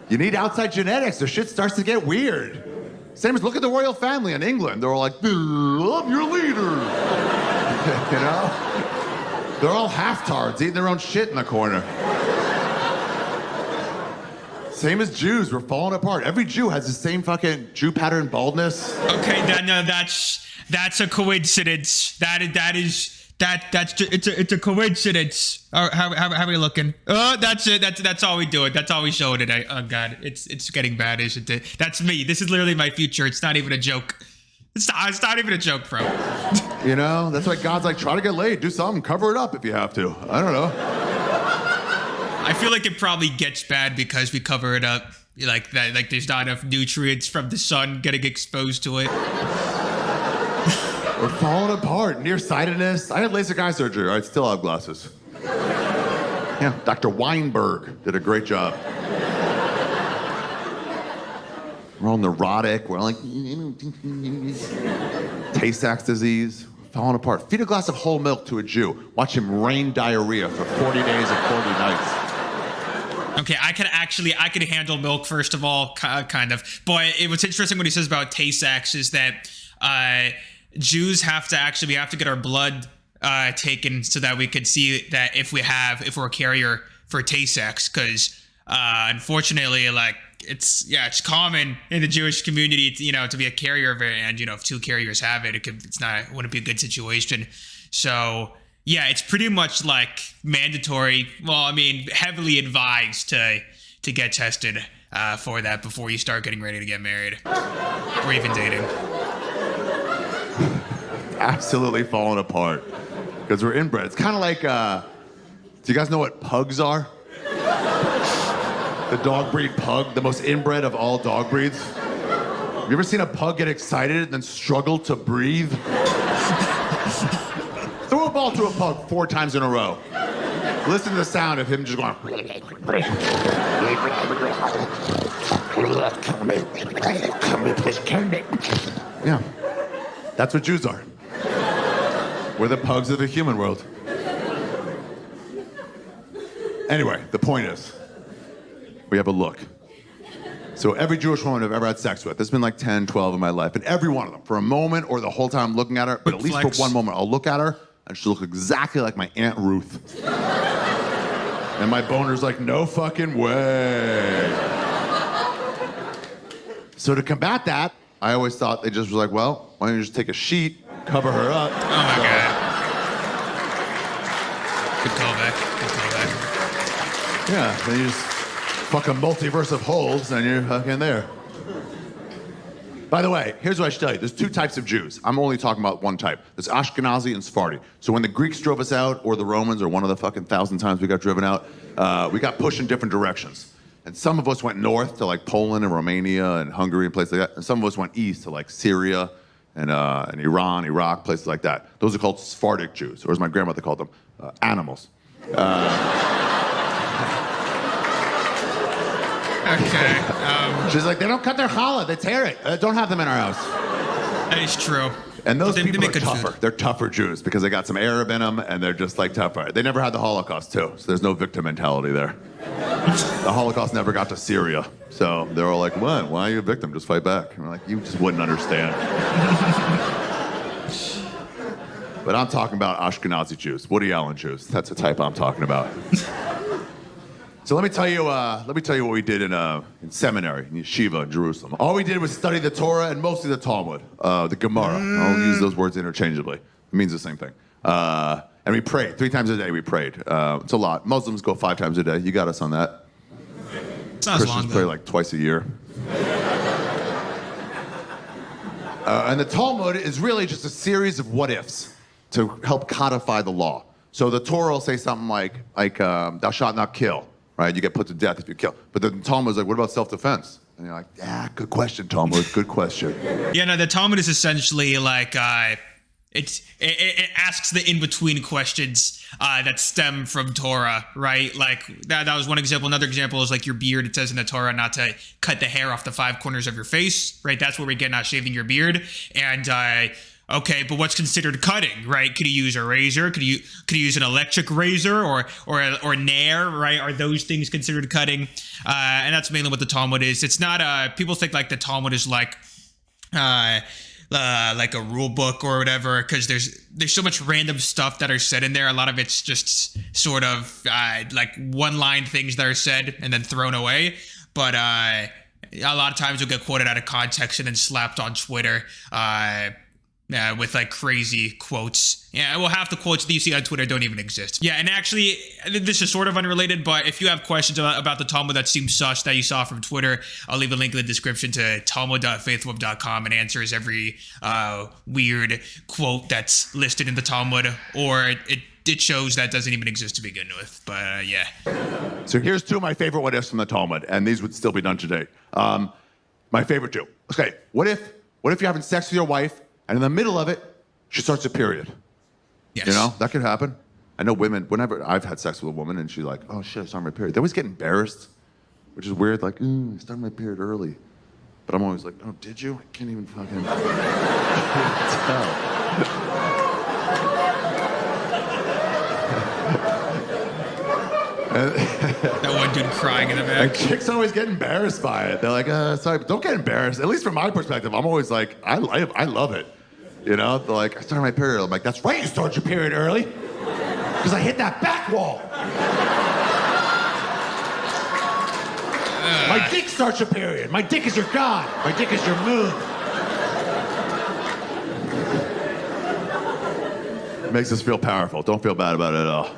You need outside genetics or shit starts to get weird. Same as look at the royal family in England. They're all like, I'm your leader. You know? They're all half-tards eating their own shit in the corner. Same as Jews, we're falling apart. Every Jew has the same fucking Jew pattern baldness. Okay, that's a coincidence. It's a coincidence. How are we looking? Oh, that's it. That's all we do. That's all we show today. Oh God, it's getting bad, isn't it? That's me. This is literally my future. It's not even a joke. It's not even a joke, bro. You know, that's why God's like, try to get laid, do something, cover it up if you have to. I don't know. I feel like it probably gets bad because we cover it up. like that, like there's not enough nutrients from the sun getting exposed to it. We're falling apart. Nearsightedness. I had LASIK eye surgery. I still have glasses. Yeah, Dr. Weinberg did a great job. We're all neurotic. We're like Tay-Sachs disease. Falling apart. Feed a glass of whole milk to a Jew. Watch him rain diarrhea for 40 days and 40 nights. Okay, I could handle milk, first of all, kind of. But what's interesting what he says about Tay-Sachs is that Jews we have to get our blood taken so that we could see that if we're a carrier for Tay-Sachs, because unfortunately, like, it's common in the Jewish community, to be a carrier of it, and if two carriers have it, wouldn't be a good situation. So yeah, it's pretty much like mandatory. Well, I mean, heavily advised to get tested for that before you start getting ready to get married or even dating. Absolutely falling apart because we're inbred. It's kind of like, do you guys know what pugs are? The dog breed pug, the most inbred of all dog breeds. Have you ever seen a pug get excited and then struggle to breathe? Throw a ball to a pug 4 times in a row. Listen to the sound of him just going. Yeah, that's what Jews are. We're the pugs of the human world. Anyway, the point is, we have a look. So every Jewish woman I've ever had sex with, there's been like 10, 12 in my life, and every one of them, for a moment or the whole time I'm looking at her, but at least for one moment, I'll look at her, and she'll look exactly like my Aunt Ruth. And my boner's like, no fucking way. So to combat that, I always thought they just was like, well, why don't you just take a sheet, cover her up. Oh my God. Good callback. Yeah, then you just fuck a multiverse of holes and you're fucking there. By the way, here's what I should tell you. There's 2 types of Jews. I'm only talking about one type. There's Ashkenazi and Sephardi. So when the Greeks drove us out, or the Romans, or one of the fucking 1,000 times we got driven out, we got pushed in different directions. And some of us went north to like Poland and Romania and Hungary and places like that. And some of us went east to like Syria and Iran, Iraq, places like that. Those are called Sephardic Jews, or as my grandmother called them, animals. Okay. She's like, they don't cut their challah, they tear it. Don't have them in our house. That is true. And those They people make are good tougher. food. They're tougher Jews because they got some Arab in them and they're just like tougher. They never had the Holocaust too, so there's no victim mentality there. The Holocaust never got to Syria. So they're all like, what? Why are you a victim? Just fight back. And we're like, you just wouldn't understand. But I'm talking about Ashkenazi Jews, Woody Allen Jews. That's the type I'm talking about. So let me tell you what we did in seminary, in yeshiva in Jerusalem. All we did was study the Torah and mostly the Talmud, the Gemara. I'll use those words interchangeably. It means the same thing. And we prayed 3 times a day. We prayed. It's a lot. Muslims go 5 times a day. You got us on that. Sounds Christians long, pray though. like twice a year. And the Talmud is really just a series of what ifs to help codify the law. So the Torah will say something like thou shalt not kill. Right, you get put to death if you kill. But the Talmud is like, what about self-defense? And you're like, yeah, good question, Talmud, good question. Yeah, no, the Talmud is essentially like it asks the in-between questions that stem from Torah, right? Like that was one example. Another example is like your beard. It says in the Torah not to cut the hair off the 5 corners of your face, right? That's where we get not shaving your beard. And okay, but what's considered cutting, right? Could you use a razor? Could you use an electric razor or a nair, right? Are those things considered cutting? And that's mainly what the Talmud is. It's not people think like the Talmud is like a rule book or whatever, because there's so much random stuff that are said in there. A lot of it's just sort of like one-line things that are said and then thrown away. But a lot of times you'll get quoted out of context and then slapped on Twitter. With like crazy quotes. Yeah, well, half the quotes that you see on Twitter don't even exist. Yeah, and actually, this is sort of unrelated, but if you have questions about the Talmud that seem sus that you saw from Twitter, I'll leave a link in the description to talmud.faithweb.com and answers every weird quote that's listed in the Talmud, or it it shows that doesn't even exist to begin with. But yeah. So here's two of my favorite what ifs from the Talmud, and these would still be done today. My favorite two. Okay, what if you're having sex with your wife, and in the middle of it, she starts a period? Yes. You know, that could happen. I know women, whenever I've had sex with a woman and she's like, oh shit, I started my period. They always get embarrassed, which is weird, like, I started my period early. But I'm always like, oh, did you? I can't even fucking tell. That one dude crying in the back. And chicks always get embarrassed by it. They're like, sorry, but don't get embarrassed. At least from my perspective, I'm always like, I love it. You know, they're like, I started my period. I'm like, that's right, you start your period early. Because I hit that back wall. My dick starts your period. My dick is your god. My dick is your moon. It makes us feel powerful. Don't feel bad about it at all.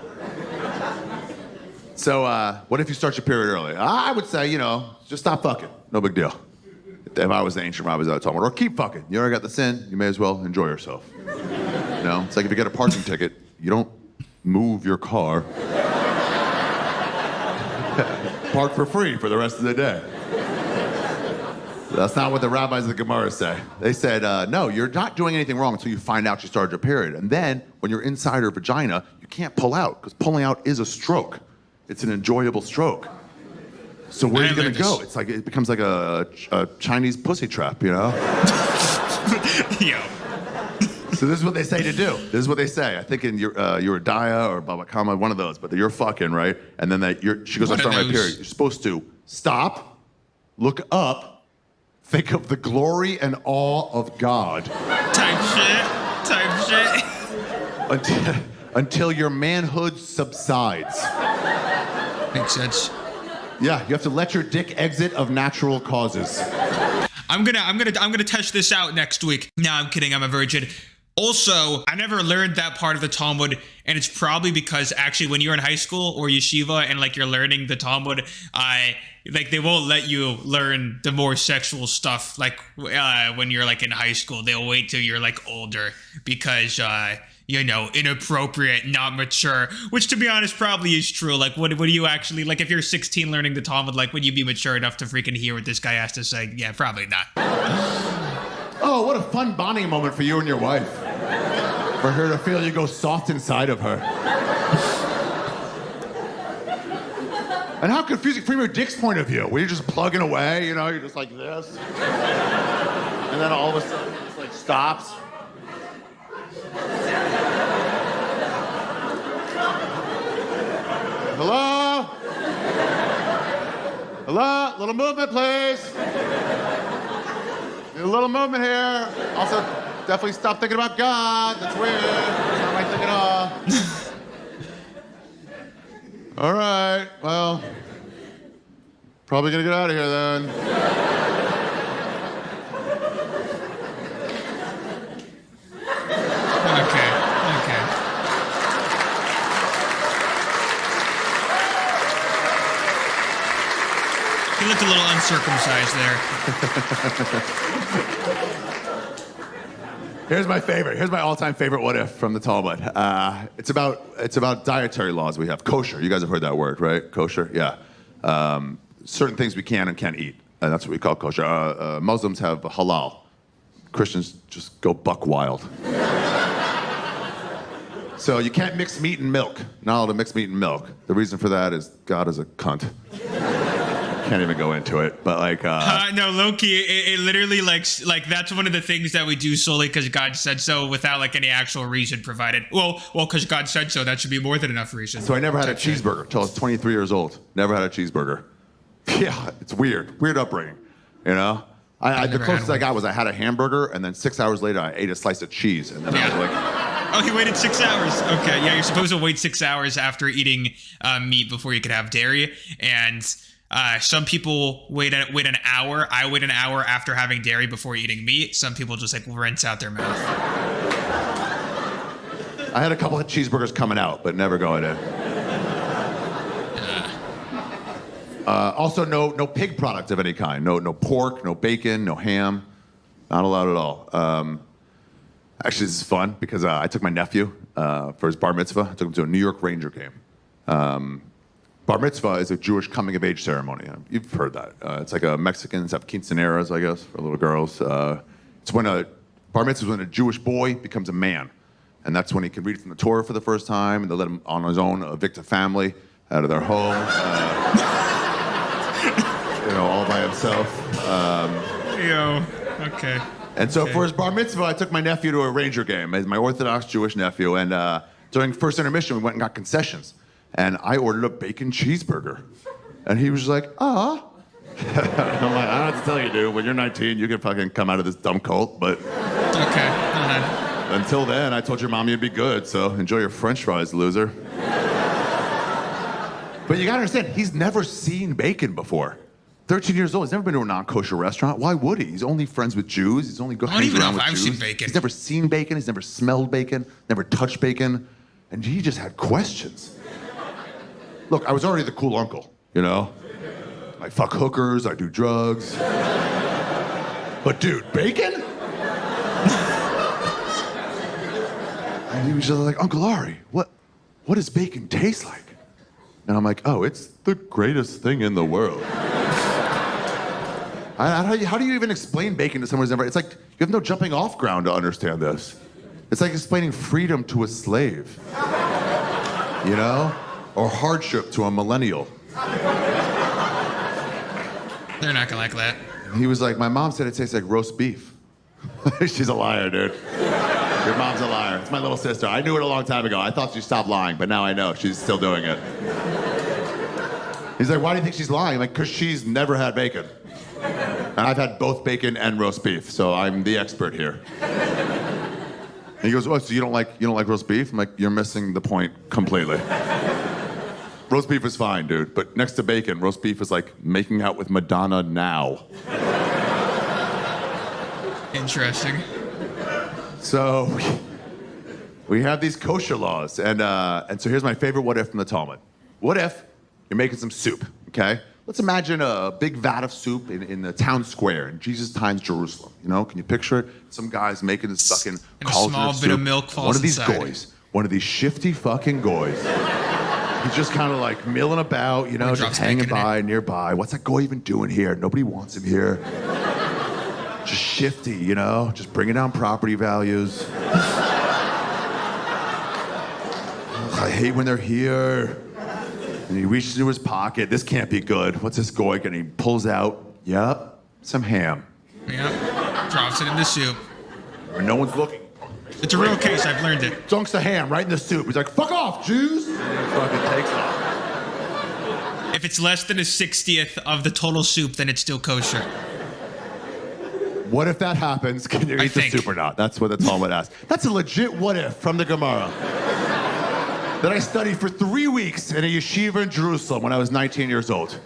So, what if you start your period early? I would say, you know, just stop fucking. No big deal. If I was the ancient rabbis, I would tell them, or keep fucking. You already got the sin. You may as well enjoy yourself. You know, it's like if you get a parking ticket, you don't move your car. Park for free for the rest of the day. That's not what the rabbis of the Gemara say. They said, no, you're not doing anything wrong until you find out you started your period. And then, when you're inside her vagina, you can't pull out, because pulling out is a stroke. It's an enjoyable stroke. So where are you going to go? It's like, it becomes like a Chinese pussy trap, you know? Yo. So this is what they say to do. This is what they say. I think in Uridiah or Baba Kama, one of those, but you're fucking, right? And then she goes, I start my period. You're supposed to stop, look up, think of the glory and awe of God. Type shit. Until your manhood subsides. Makes sense. Yeah, you have to let your dick exit of natural causes. I'm gonna test this out next week. No, I'm kidding. I'm a virgin. Also, I never learned that part of the Talmud, and it's probably because actually when you're in high school or yeshiva and like you're learning the Talmud, like they won't let you learn the more sexual stuff like when you're like in high school. They'll wait till you're like older because you know, inappropriate, not mature, which to be honest probably is true. Like what do you actually, like if you're 16 learning the Talmud, like would you be mature enough to freaking hear what this guy has to say? Yeah, probably not. Oh, what a fun bonding moment for you and your wife. For her to feel you go soft inside of her. And how confusing from your dick's point of view, where you're just plugging away, you know, you're just like this. And then all of a sudden it just like stops. Hello? Hello? Little movement, please. Need a little movement here. Also, definitely stop thinking about God. That's weird. That's not my thing at all. All right. Well, probably gonna get out of here then. Okay. You looked a little uncircumcised there. Here's my favorite. Here's my all-time favorite what if from the Talmud. It's about dietary laws we have. Kosher. You guys have heard that word, right? Kosher. Yeah. Certain things we can and can't eat, and that's what we call kosher. Muslims have halal. Christians just go buck wild. So you can't mix meat and milk. Not allowed to mix meat and milk. The reason for that is God is a cunt. Can't even go into it, but like no, low-key, it literally like that's one of the things that we do solely because God said so, without like any actual reason provided. Well, because God said so, that should be more than enough reason. So I never had a cheeseburger until I was 23 years old. Never had a cheeseburger. Yeah, it's weird upbringing, you know. The closest I got was I had a hamburger, and then 6 hours later I ate a slice of cheese, and then I was like, oh, he waited 6 hours. Okay, yeah, you're supposed to wait 6 hours after eating meat before you could have dairy, and some people wait an hour. I wait an hour after having dairy before eating meat. Some people just like rinse out their mouth. I had a couple of cheeseburgers coming out, but never going in. Also, no pig product of any kind. No pork, no bacon, no ham. Not allowed at all. Actually, this is fun because I took my nephew for his bar mitzvah. I took him to a New York Ranger game. Bar mitzvah is a Jewish coming-of-age ceremony. You've heard that. It's like Mexicans have quinceañeras, I guess, for little girls. It's when bar mitzvah is when a Jewish boy becomes a man. And that's when he can read from the Torah for the first time, and they let him on his own evict a family out of their home, all by himself. Okay. And so for his bar mitzvah, I took my nephew to a Ranger game, as my Orthodox Jewish nephew. And during first intermission, we went and got concessions. And I ordered a bacon cheeseburger. And he was like, I'm like, I don't have to tell you, dude. When you're 19, you can fucking come out of this dumb cult. But Okay, go ahead. Until then, I told your mom you'd be good. So enjoy your French fries, loser. But you gotta understand, he's never seen bacon before. 13 years old, he's never been to a non-kosher restaurant. Why would he? He's only friends with Jews. He's only hangs around with Jews. Seen bacon. He's never seen bacon. He's never smelled bacon. Never touched bacon. And he just had questions. Look, I was already the cool uncle, I fuck hookers, I do drugs. But dude, bacon? And he was just like, Uncle Ari, what does bacon taste like? And I'm like, oh, it's the greatest thing in the world. How do you even explain bacon to someone who's never... It's like, you have no jumping off ground to understand this. It's like explaining freedom to a slave. Or hardship to a millennial. They're not gonna like that. And he was like, my mom said it tastes like roast beef. She's a liar, dude. Your mom's a liar. It's my little sister. I knew it a long time ago. I thought she stopped lying, but now I know she's still doing it. He's like, why do you think she's lying? I'm like, because she's never had bacon. And I've had both bacon and roast beef, so I'm the expert here. And he goes, oh, so you don't like roast beef? I'm like, you're missing the point completely. Roast beef is fine, dude, but next to bacon, roast beef is like making out with Madonna now. Interesting. So we have these kosher laws, and so here's my favorite what if from the Talmud. What if you're making some soup, okay? Let's imagine a big vat of soup in the town square in Jesus' times Jerusalem. Can you picture it? Some guy's making this fucking cauldron of soup. A small bit of milk falls One of these inside. goys, one of these shifty fucking goys. He's just kind of like milling about, just hanging by nearby. What's that goy even doing here? Nobody wants him here. Just shifty, just bringing down property values. I hate when they're here. And he reaches into his pocket. This can't be good. What's this goy? And he pulls out, some ham. Yep, drops it in the soup. And no one's looking. It's a real case, I've learned it. Dunks the ham right in the soup. He's like, fuck off, Jews. And he fucking takes off. If it's less than a 60th of the total soup, then it's still kosher. What if that happens? Can you eat the soup or not? That's what the Talmud asks. That's a legit what if from the Gemara that I studied for 3 weeks in a yeshiva in Jerusalem when I was 19 years old.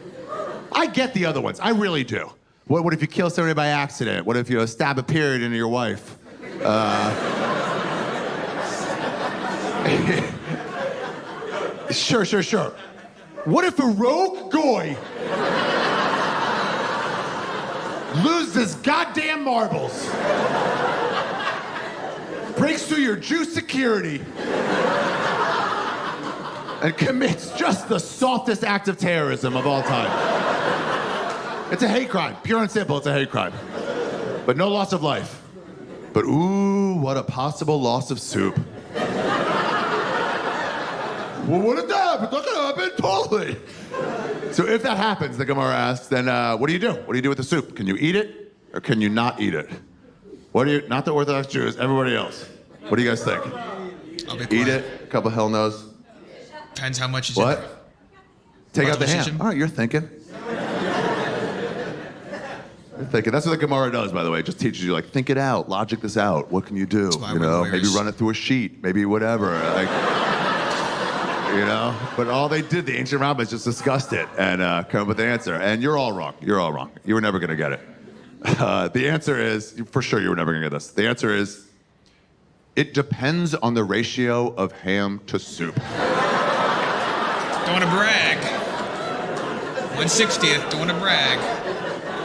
I get the other ones. I really do. What if you kill somebody by accident? What if you stab a period into your wife? Sure. What if a rogue goy loses his goddamn marbles, breaks through your Jew security, and commits just the softest act of terrorism of all time? It's a hate crime. Pure and simple, it's a hate crime. But no loss of life. But ooh, what a possible loss of soup. Well, what if that happens? That could happen, totally. So if that happens, the Gemara asks, then what do you do? What do you do with the soup? Can you eat it or can you not eat it? Not the Orthodox Jews, everybody else. What do you guys think? I'll be quiet. Eat it? A couple hell no's. Depends how much is What? in there. Take out the Decision. ham. All right, you're thinking. You're thinking. That's what the Gemara does, by the way. It just teaches you, like, think it out, logic this out. What can you do? why we're lawyers. Maybe run it through a sheet, maybe whatever. But all they did, the ancient rabbis just discussed it and come up with the answer. And you're all wrong. You're all wrong. You were never going to get it. The answer is, for sure you were never going to get this. The answer is, it depends on the ratio of ham to soup. Don't want to brag. 1/60th, don't want to brag.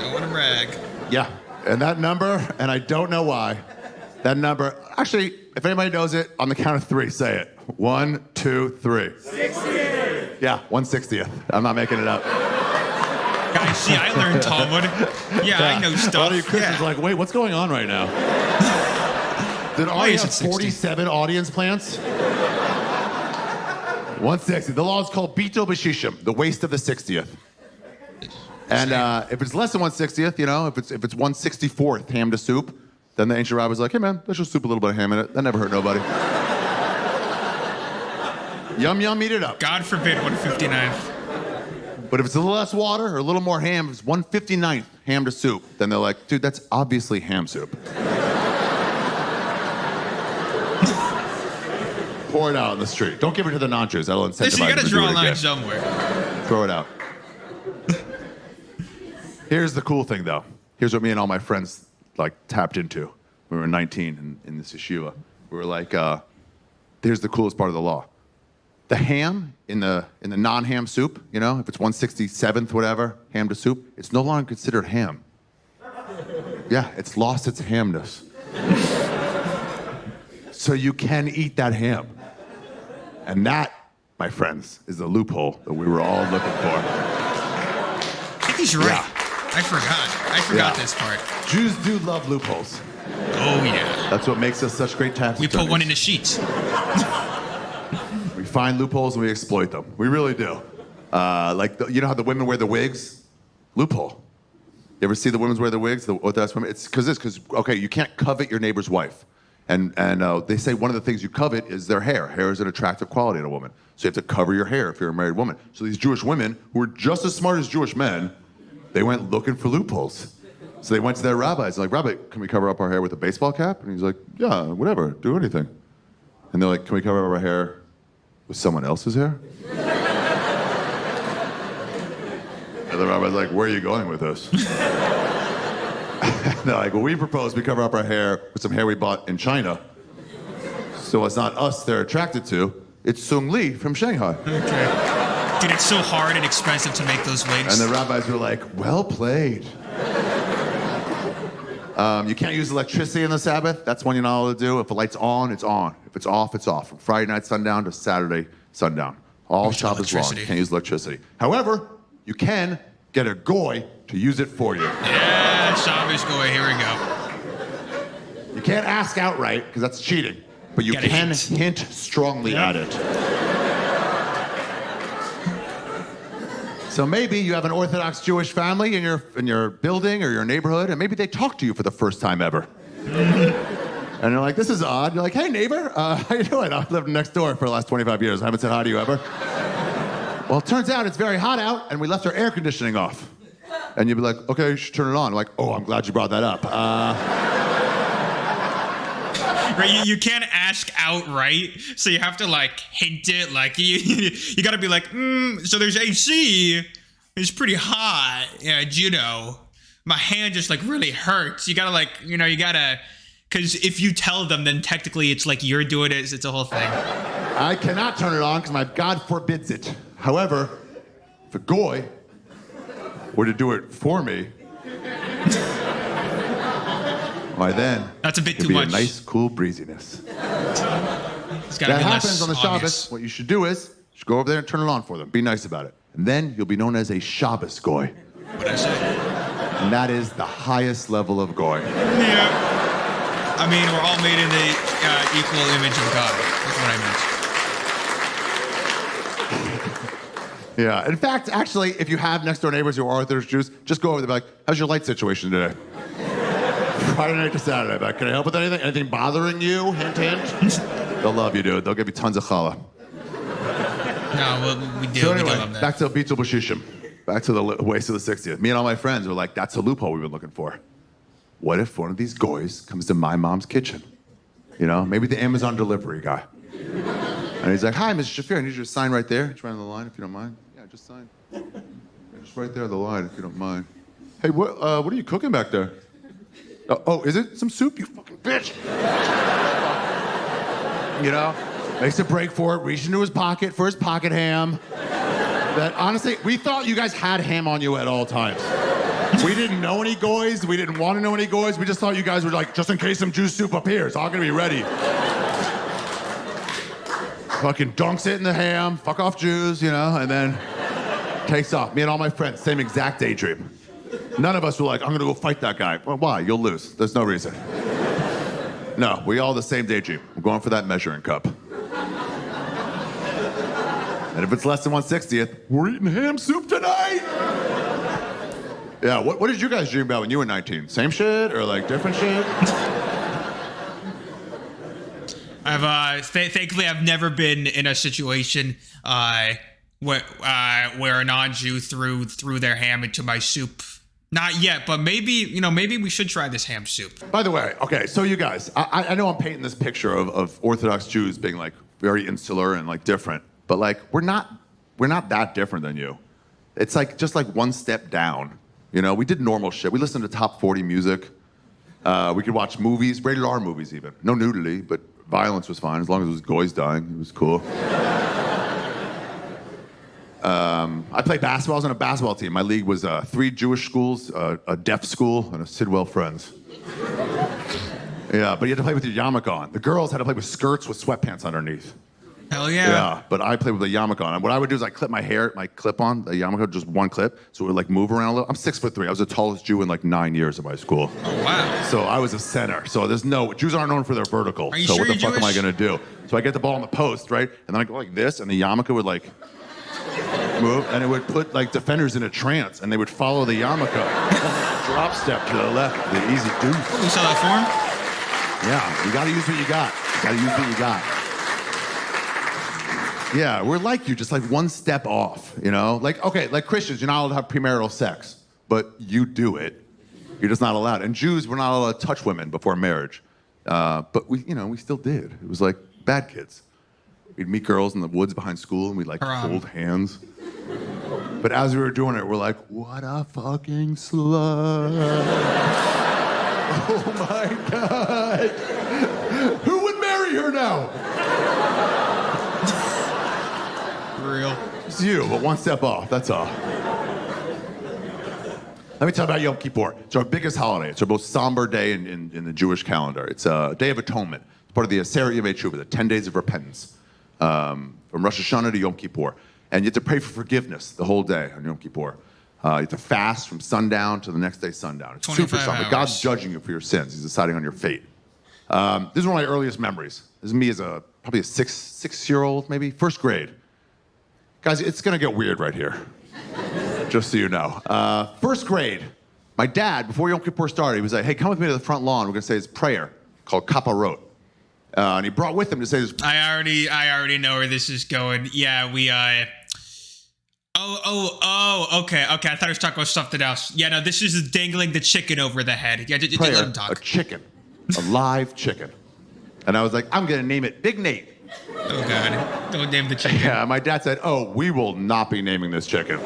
Don't want to brag. Yeah, and that number, and I don't know why, That number, actually, if anybody knows it, on the count of 3, say it. 1, 2, 3. 60th. Yeah, 1/60th. I'm not making it up. Guys, see, I learned Talmud. Yeah, I know stuff. A lot of you Christians are like, wait, what's going on right now? Did Ari have 47 audience plants? 160. The law is called Bito B'Shishim, the waste of the 60th. And if it's less than 1/60th, you know, if it's 1/64th ham to soup, then the ancient rabbi's like, hey man, let's just soup a little bit of ham in it. That never hurt nobody. Yum yum, eat it up. God forbid 159th. But if it's a little less water or a little more ham, if it's 1/59th ham to soup, then they're like, dude, that's obviously ham soup. Pour it out on the street. Don't give it to the non-Jews. That'll incentivize Listen, you them gotta to do draw it a line again. somewhere. Throw it out. Here's the cool thing, though. Here's what me and all my friends tapped into. We were 19 in this yeshiva. We were like, here's the coolest part of the law. The ham in the non-ham soup, you know, if it's 1/67th, whatever, ham to soup, it's no longer considered ham. Yeah, it's lost its hamness. So you can eat that ham. And that, my friends, is the loophole that we were all looking for. I think he's right. Yeah. I forgot this part. Jews do love loopholes. Oh, yeah. That's what makes us such great tax We attorneys. put one in the sheets. We find loopholes and we exploit them. We really do. You know how the women wear the wigs? Loophole. You ever see the women wear the wigs? The Orthodox women? It's because okay, you can't covet your neighbor's wife. And they say one of the things you covet is their hair. Hair is an attractive quality in a woman. So you have to cover your hair if you're a married woman. So these Jewish women, who are just as smart as Jewish men, they went looking for loopholes. So they went to their rabbis. They're like, Rabbi, can we cover up our hair with a baseball cap? And he's like, yeah, whatever, do anything. And they're like, can we cover up our hair with someone else's hair? And the rabbi's like, where are you going with this? And they're like, well, we propose we cover up our hair with some hair we bought in China. So it's not us they're attracted to, it's Sung Lee from Shanghai. Okay. Dude, it's so hard and expensive to make those wigs. And the rabbis were like, well played. You can't use electricity on the Sabbath. That's one you're not allowed to do. If the light's on, it's on. If it's off, it's off. From Friday night sundown to Saturday sundown. All Shabbos long. You can't use electricity. However, you can get a goy to use it for you. Yeah, Shabbos goy, here we go. You can't ask outright, because that's cheating. But you can hint strongly at it. So maybe you have an Orthodox Jewish family in your building or your neighborhood, and maybe they talk to you for the first time ever. And you're like, this is odd. You're like, hey, neighbor, how you doing? I've lived next door for the last 25 years. I haven't said hi to you ever. Well, it turns out it's very hot out, and we left our air conditioning off. And you'd be like, okay, you should turn it on. I'm like, oh, I'm glad you brought that up. Right, you can't ask outright, so you have to hint it. You gotta be like, so there's AC. It's pretty hot. Yeah, you know, my hand just really hurts. You gotta because if you tell them, then technically it's like you're doing it. It's a whole thing. I cannot turn it on because my God forbids it. However, if a goy were to do it for me, why then? That's a bit it'd too be much. A nice, cool breeziness. It's gotta That be happens less on the obvious. Shabbos. What you should do is you should go over there and turn it on for them. Be nice about it, and then you'll be known as a Shabbos goy. What'd I say? And that is the highest level of goy. Yeah. I mean, we're all made in the equal image of God. That's what I meant. Yeah. In fact, actually, if you have next door neighbors who are Orthodox Jews, just go over there and be like, how's your light situation today? Friday night to Saturday. Like, can I help with anything? Anything bothering you? Hint, hint. They'll love you, dude. They'll give you tons of challah. No, well, we do. So we do anyway, love that. back to Bitul B'Shishim. Back to the waste of the 60th. Me and all my friends were like, that's a loophole we've been looking for. What if one of these goys comes to my mom's kitchen? You know, maybe the Amazon delivery guy. And he's like, hi, Mr. Shaffir, I need you to sign right there. It's right on the line, if you don't mind. Yeah, just sign. Yeah, just right there on the line, if you don't mind. Hey, what are you cooking back there? Oh, is it some soup, you fucking bitch? You know, makes a break for it, reaches into his pocket for his pocket ham. That honestly, we thought you guys had ham on you at all times. We didn't know any goys. We didn't want to know any goys. We just thought you guys were like, just in case some Jew soup appears, all gonna be ready. Fucking dunks it in the ham, fuck off Jews, and then takes off. Me and all my friends, same exact daydream. None of us were like, I'm gonna go fight that guy. Well, why? You'll lose. There's no reason. No, we all the same daydream. We're going for that measuring cup. And if it's less than 1/60th, we're eating ham soup tonight. Yeah, what did you guys dream about when you were 19? Same shit or like different shit? Thankfully, I've never been in a situation where a non-Jew threw their ham into my soup. Not yet, but maybe we should try this ham soup. By the way, okay, so you guys, I know I'm painting this picture of Orthodox Jews being like very insular and like different, but like we're not that different than you. It's like just like one step down. We did normal shit. We listened to top 40 music. We could watch movies, rated R movies even. No nudity, but violence was fine as long as it was goys dying. It was cool. I played basketball. I was on a basketball team. My league was 3 Jewish schools, a deaf school, and a Sidwell Friends. Yeah, but you had to play with your yarmulke on. The girls had to play with skirts with sweatpants underneath. Hell yeah. Yeah, but I played with a yarmulke on. And what I would do is I clip my hair, my clip-on, the yarmulke, just one clip, so it would like move around a little. I'm 6'3". I was the tallest Jew in like 9 years of my school. Oh, wow. So I was a center. So Jews aren't known for their vertical. Are you so sure what the you're fuck am I Jewish? gonna do? So I get the ball in the post, right? And then I go like this, and the yarmulke would like move, and it would put like defenders in a trance, and they would follow the yarmulke. Drop step to the left, the easy deuce. Oh, you saw that form? Yeah, you gotta use what you got. Yeah, we're like you, just like one step off, Like, okay, like Christians, you're not allowed to have premarital sex, but you do it. You're just not allowed. And Jews, we're not allowed to touch women before marriage. But we still did. It was like bad kids. We'd meet girls in the woods behind school, and we'd like hold hands. But as we were doing it, we're like, what a fucking slut. Oh my God. Who would marry her now? Real. It's you, but one step off, that's all. Let me tell you about Yom Kippur. It's our biggest holiday. It's our most somber day in the Jewish calendar. It's a day of atonement. It's part of the Stereotypes, the 10 days of repentance, from Rosh Hashanah to Yom Kippur. And you have to pray for forgiveness the whole day on Yom Kippur. You have to fast from sundown to the next day sundown. It's super somber. God's judging you for your sins. He's deciding on your fate. This is one of my earliest memories. This is me as probably a six-year-old, maybe, first grade. Guys, it's gonna get weird right here, just so you know. First grade, my dad, before Yom Kippur started, he was like, hey, come with me to the front lawn. We're gonna say this prayer called Kaparot. And he brought with him to say this. I already know where this is going. Yeah, we, okay. I thought he was talking about something else. Yeah, no, this is dangling the chicken over the head. Yeah, just let him talk. A chicken, a live chicken. And I was like, I'm gonna name it Big Nate. Oh, God. Don't name the chicken. Yeah, my dad said, oh, we will not be naming this chicken.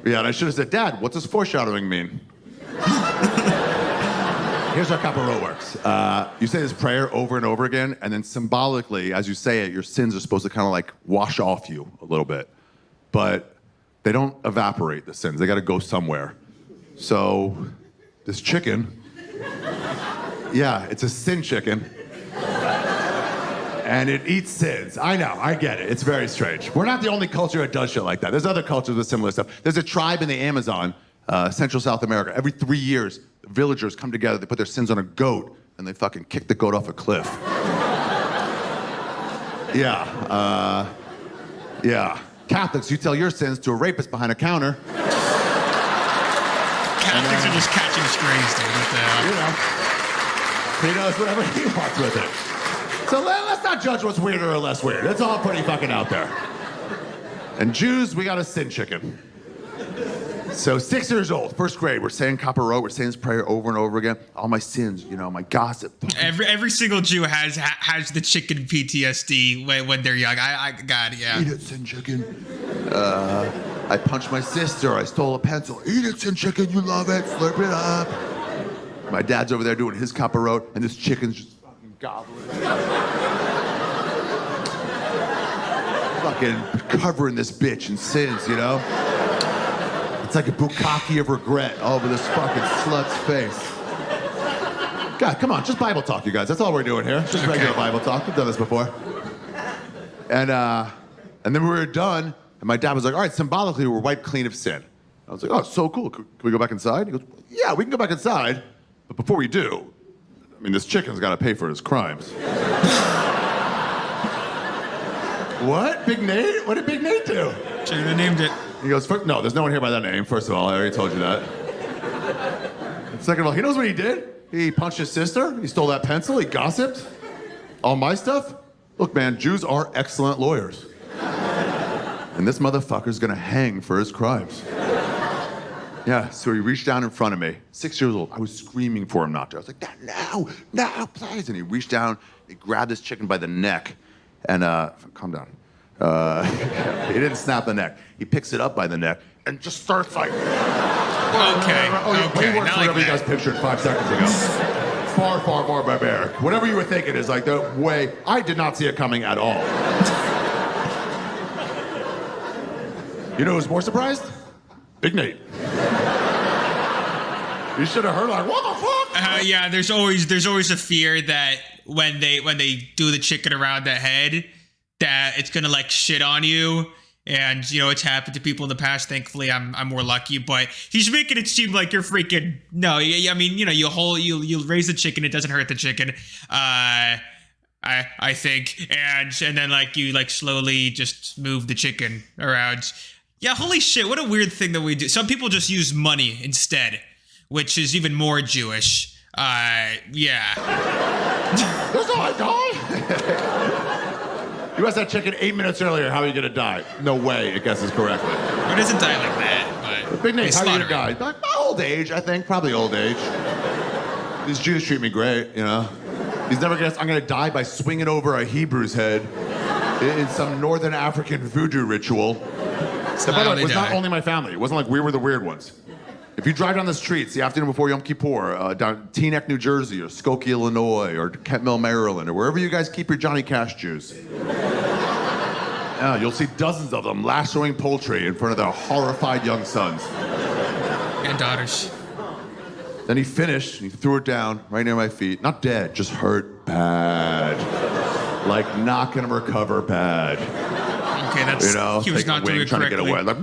Yeah, and I should have said, Dad, what's this foreshadowing mean? Here's how Kaparot works. You say this prayer over and over again, and then symbolically, as you say it, your sins are supposed to kind of like wash off you a little bit. But they don't evaporate, the sins. They got to go somewhere. So this chicken, yeah, it's a sin chicken. And it eats sins. I know, I get it. It's very strange. We're not the only culture that does shit like that. There's other cultures with similar stuff. There's a tribe in the Amazon, Central South America. Every 3 years, villagers come together, they put their sins on a goat, and they fucking kick the goat off a cliff. Yeah. Catholics, you tell your sins to a rapist behind a counter. Catholics are just catching strays, dude. What the hell? He does whatever he wants with it. So let's not judge what's weirder or less weird. It's all pretty fucking out there. And Jews, we got a sin chicken. So 6 years old, first grade, we're saying Kaparot, we're saying this prayer over and over again. All my sins, my gossip. Every single Jew has the chicken PTSD when they're young. I got it, yeah. Eat it, sin chicken. I punched my sister. I stole a pencil. Eat it, sin chicken. You love it. Slurp it up. My dad's over there doing his Kaparot, and this chicken's just fucking gobbling. Fucking covering this bitch in sins, It's It's like a bukkake of regret all over this fucking slut's face. God, come on, just Bible talk, you guys. That's all we're doing here. Just regular Bible talk. We've done this before. And then we were done, and my dad was like, all right, symbolically, we're wiped clean of sin. I was like, oh, so cool. Can we go back inside? He goes, yeah, we can go back inside. But before we do, I mean, this chicken's got to pay for his crimes. What? Big Nate? What did Big Nate do? Shouldn't have named it. He goes, no, there's no one here by that name, first of all. I already told you that. And second of all, he knows what he did. He punched his sister. He stole that pencil. He gossiped. All my stuff. Look, man, Jews are excellent lawyers. And this motherfucker's gonna hang for his crimes. Yeah, so he reached down in front of me, 6 years old. I was screaming for him not to. I was like, no, please. And he reached down, he grabbed this chicken by the neck, and, calm down. He didn't snap the neck. He picks it up by the neck and just starts like... Okay, way worse than whatever you guys pictured 5 seconds ago. Far, far more barbaric. Whatever you were thinking is like the way... I did not see it coming at all. You know who's more surprised? Big Nate. You should have heard like, what the fuck? Yeah, there's always a fear that when they do the chicken around the head, that it's gonna like shit on you. And you know it's happened to people in the past. Thankfully, I'm more lucky. But he's making it seem like you're freaking no. I mean, you know, you raise the chicken. It doesn't hurt the chicken. I think, and then like you like slowly just move the chicken around. Yeah, holy shit! What a weird thing that we do. Some people just use money instead, which is even more Jewish. Yeah. That's how I die. You asked that chicken 8 minutes earlier, how are you gonna die? No way, it guesses correctly. It doesn't die like that, but... Big Nate, how are you gonna die? Like, old age, I think, probably old age. These Jews treat me great, you know? He's never gonna, I'm gonna die by swinging over a Hebrew's head in some Northern African voodoo ritual. And by the way, it was not only my family. It wasn't like we were the weird ones. If you drive down the streets the afternoon before Yom Kippur, down Teaneck, New Jersey, or Skokie, Illinois, or Kent Mill, Maryland, or wherever you guys keep your Johnny Cash Jews, you'll see dozens of them lassoing poultry in front of their horrified young sons. And daughters. Then he finished, and he threw it down right near my feet. Not dead, just hurt bad. Like not gonna recover bad. Okay, that's, you know, he was not doing it trying correctly. To get away. Like,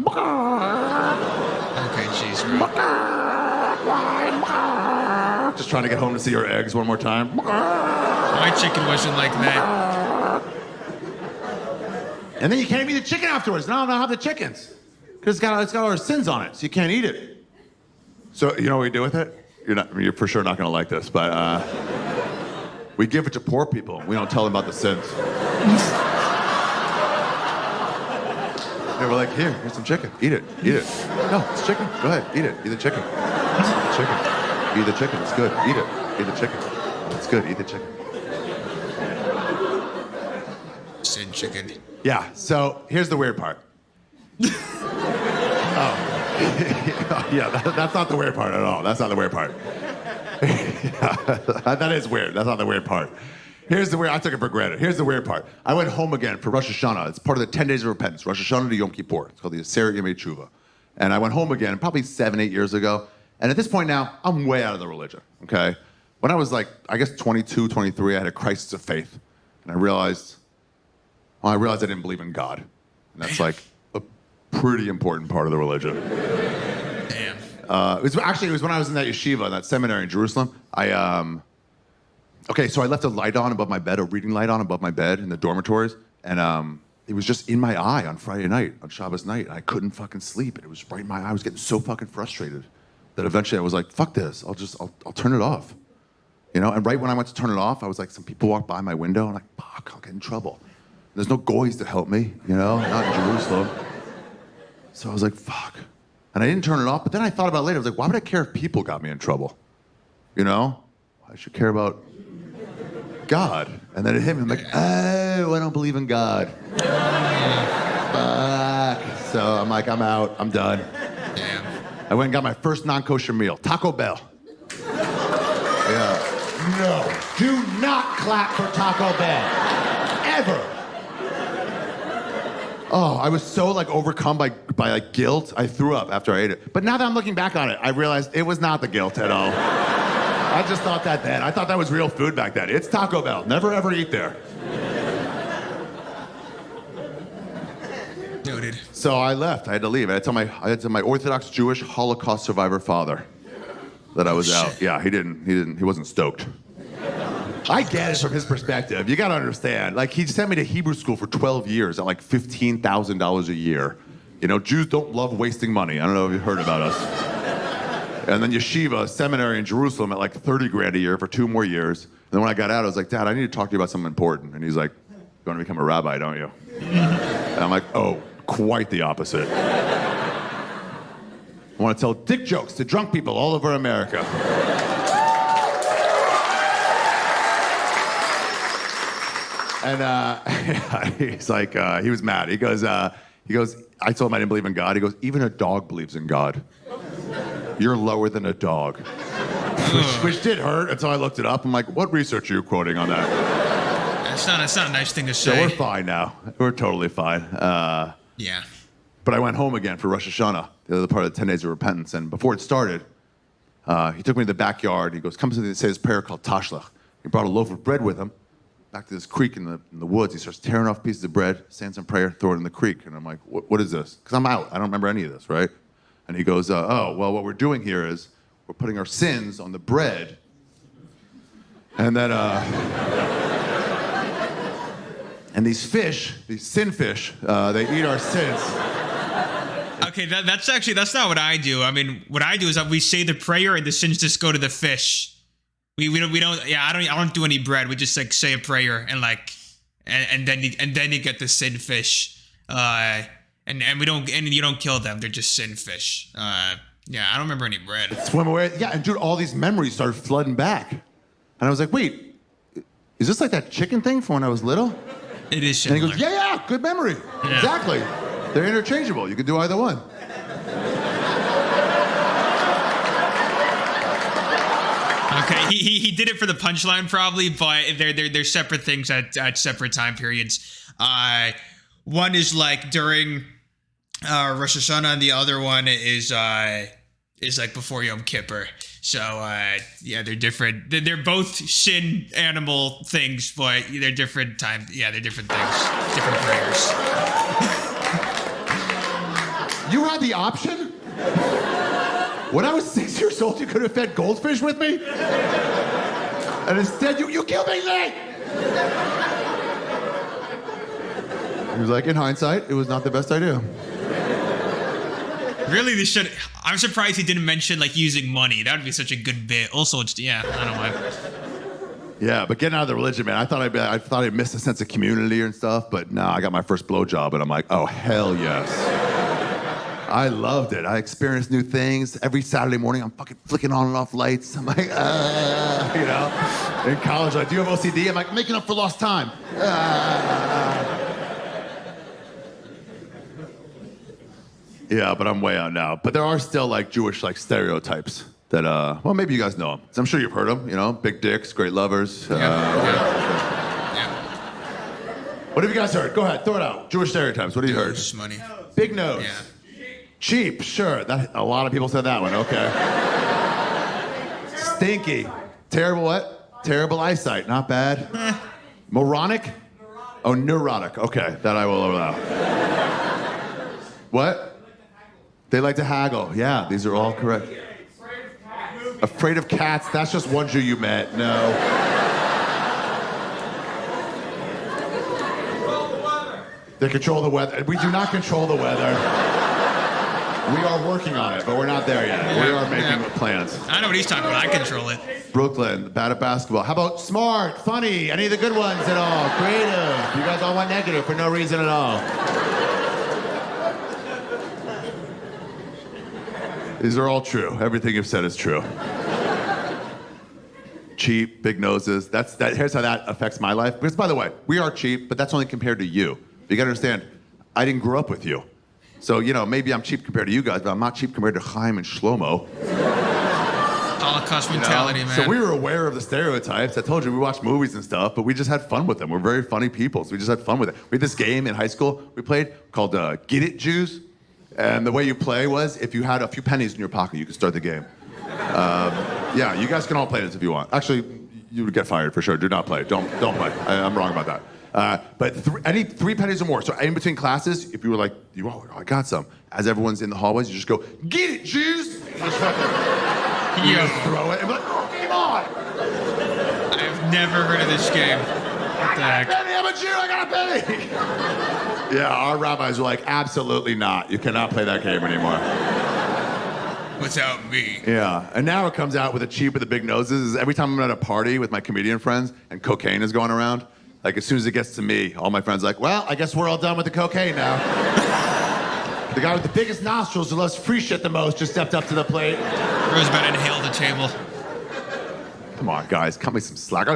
okay, jeez, right. Just trying to get home to see her eggs one more time. My chicken wasn't like that. And then you can't eat the chicken afterwards. No, not have the chickens. Because it's got all our sins on it, so you can't eat it. So, you know what we do with it? You're for sure not going to like this, but we give it to poor people. We don't tell them about the sins. Yeah, we're like, here's some chicken. Eat it. No, it's chicken. Go ahead, eat it. Eat the chicken. Eat the chicken. It's good. Eat it. Eat the chicken. It's good. Eat the chicken. Sin chicken. Yeah, so here's the weird part. Yeah, that's not the weird part at all. That's not the weird part. That is weird. That's not the weird part. Here's the weird, I took it for granted. Here's the weird part. I went home again for Rosh Hashanah. It's part of the 10 days of repentance, Rosh Hashanah to Yom Kippur. It's called the Aseret Yemei Tshuva. And I went home again probably 7, 8 years ago. And at this point now, I'm way out of the religion, okay? When I was like, I guess 22, 23, I had a crisis of faith. And I realized I didn't believe in God. And that's like a pretty important part of the religion. Damn. It was when I was in that yeshiva, in that seminary in Jerusalem. So I left a light on above my bed, a reading light on above my bed in the dormitories, and it was just in my eye on Friday night, on Shabbos night, and I couldn't fucking sleep, and it was right in my eye. I was getting so fucking frustrated that eventually I was like, fuck this, I'll turn it off. You know, and right when I went to turn it off, I was like, some people walked by my window, and I'm like, fuck, I'll get in trouble. There's no goys to help me, you know, not in Jerusalem. So I was like, fuck. And I didn't turn it off, but then I thought about it later. I was like, why would I care if people got me in trouble? You know? I should care about God. And then it hit me, I'm like, oh, I don't believe in God. Fuck. So I'm like, I'm out, I'm done. Damn. I went and got my first non-kosher meal, Taco Bell. Yeah. No, do not clap for Taco Bell. Ever. Oh, I was so like overcome by like guilt. I threw up after I ate it. But now that I'm looking back on it, I realized it was not the guilt at all. I just thought that then. I thought that was real food back then. It's Taco Bell. Never ever eat there. Noted. So I left. I had to leave. I had to tell my Orthodox Jewish Holocaust survivor father that I was out. Yeah, he wasn't stoked. I get it from his perspective. You gotta understand. Like, he sent me to Hebrew school for 12 years at like $15,000 a year. You know, Jews don't love wasting money. I don't know if you've heard about us. And then yeshiva, seminary in Jerusalem at like 30 grand a year for 2 more years. And then when I got out, I was like, Dad, I need to talk to you about something important. And he's like, you want to become a rabbi, don't you? And I'm like, oh, quite the opposite. I want to tell dick jokes to drunk people all over America. And he's like, he was mad. He goes, I told him I didn't believe in God. He goes, even a dog believes in God. You're lower than a dog. Which did hurt until I looked it up. I'm like, what research are you quoting on that? That's not a nice thing to say. So we're fine now. We're totally fine. Yeah. But I went home again for Rosh Hashanah, the other part of the 10 days of repentance. And before it started, he took me to the backyard. He goes, come to say this prayer called Tashlich. He brought a loaf of bread with him. Back to this creek in the woods. He starts tearing off pieces of bread, saying some prayer, throw it in the creek. And I'm like, what is this? Because I'm out. I don't remember any of this, right? And he goes, oh, well, what we're doing here is we're putting our sins on the bread. And then, and these fish, these sin fish, they eat our sins. Okay, that's not what I do. I mean, what I do is that we say the prayer and the sins just go to the fish. We don't yeah, I don't do any bread. We just like say a prayer and like and then you get the sin fish. And you don't kill them. They're just sin fish. Yeah, I don't remember any bread. Swim away. Yeah, and dude, all these memories started flooding back. And I was like, wait, is this like that chicken thing from when I was little? It is similar. And he goes, yeah, good memory. Yeah. Exactly. They're interchangeable. You can do either one. Okay, he did it for the punchline probably, but they're separate things at separate time periods. One is like during Rosh Hashanah, and the other one is like before Yom Kippur. So yeah, they're different. They're both sin animal things, but they're different times. Yeah, they're different things, different prayers. You had the option? When I was 6 years old, you could have fed goldfish with me? And instead, you killed me, Lee! He was like, in hindsight, it was not the best idea. Really, I'm surprised he didn't mention like using money. That would be such a good bit. Also, yeah, I don't know. Yeah, but getting out of the religion, man, I thought I'd missed a sense of community and stuff, but no, I got my first blowjob, and I'm like, oh, hell yes. I loved it. I experienced new things. Every Saturday morning, I'm fucking flicking on and off lights. I'm like, you know. In college, like, do you have OCD? I'm like, making up for lost time. Yeah, but I'm way out now. But there are still like Jewish like stereotypes that, well, maybe you guys know them. I'm sure you've heard them. You know, big dicks, great lovers. Yeah. What have you guys heard? Go ahead, throw it out. Jewish stereotypes. What have you heard? Money. Big nose. Yeah. Cheap, sure. A lot of people said that one. Okay. Stinky. Terrible what? Terrible eyesight. Not bad. Moronic? Oh, neurotic. Okay, that I will allow. What? They like to haggle. Yeah, these are all correct. Afraid of cats. That's just one Jew you met. No. They control the weather. We do not control the weather. We are working on it, but we're not there yet. We are making plans. I know what he's talking about. I control it. Brooklyn, bad at basketball. How about smart, funny, any of the good ones at all? Creative. You guys all went negative for no reason at all. These are all true. Everything you've said is true. Cheap, big noses. Here's how that affects my life. Because, by the way, we are cheap, but that's only compared to you. You gotta understand, I didn't grow up with you. So, you know, maybe I'm cheap compared to you guys, but I'm not cheap compared to Chaim and Shlomo. Oh, Holocaust mentality, man. So we were aware of the stereotypes. I told you we watched movies and stuff, but we just had fun with them. We're very funny people, so we just had fun with it. We had this game in high school we played called Get It Jews. And the way you play was if you had a few pennies in your pocket, you could start the game. Yeah, you guys can all play this if you want. Actually, you would get fired for sure. Do not play. Don't play. I'm wrong about that. But any 3 pennies or more. So in between classes, if you were like, I got some. As everyone's in the hallways, you just go, get it, Jews! You just throw it and be like, oh, game on! I've never heard of this game. What the heck? Penny, I'm a Jew, I got a penny! Yeah, our rabbis were like, absolutely not. You cannot play that game anymore. Without me. Yeah, and now it comes out with a cheap with the big noses. Every time I'm at a party with my comedian friends and cocaine is going around, like as soon as it gets to me, all my friends are like, well, I guess we're all done with the cocaine now. The guy with the biggest nostrils who loves free shit the most just stepped up to the plate. Rose about to inhale the table. Come on, guys, cut me some slack.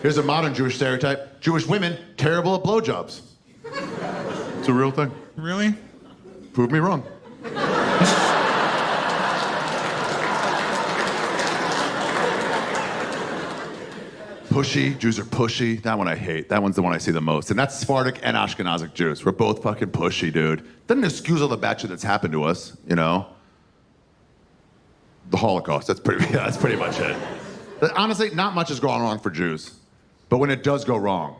Here's a modern Jewish stereotype. Jewish women, terrible at blowjobs. It's a real thing. Really? Prove me wrong. Pushy, Jews are pushy. That one I hate. That one's the one I see the most. And that's Sephardic and Ashkenazic Jews. We're both fucking pushy, dude. Doesn't excuse all the bad shit that's happened to us, you know? The Holocaust, that's pretty much it. But honestly, not much has gone wrong for Jews. But when it does go wrong,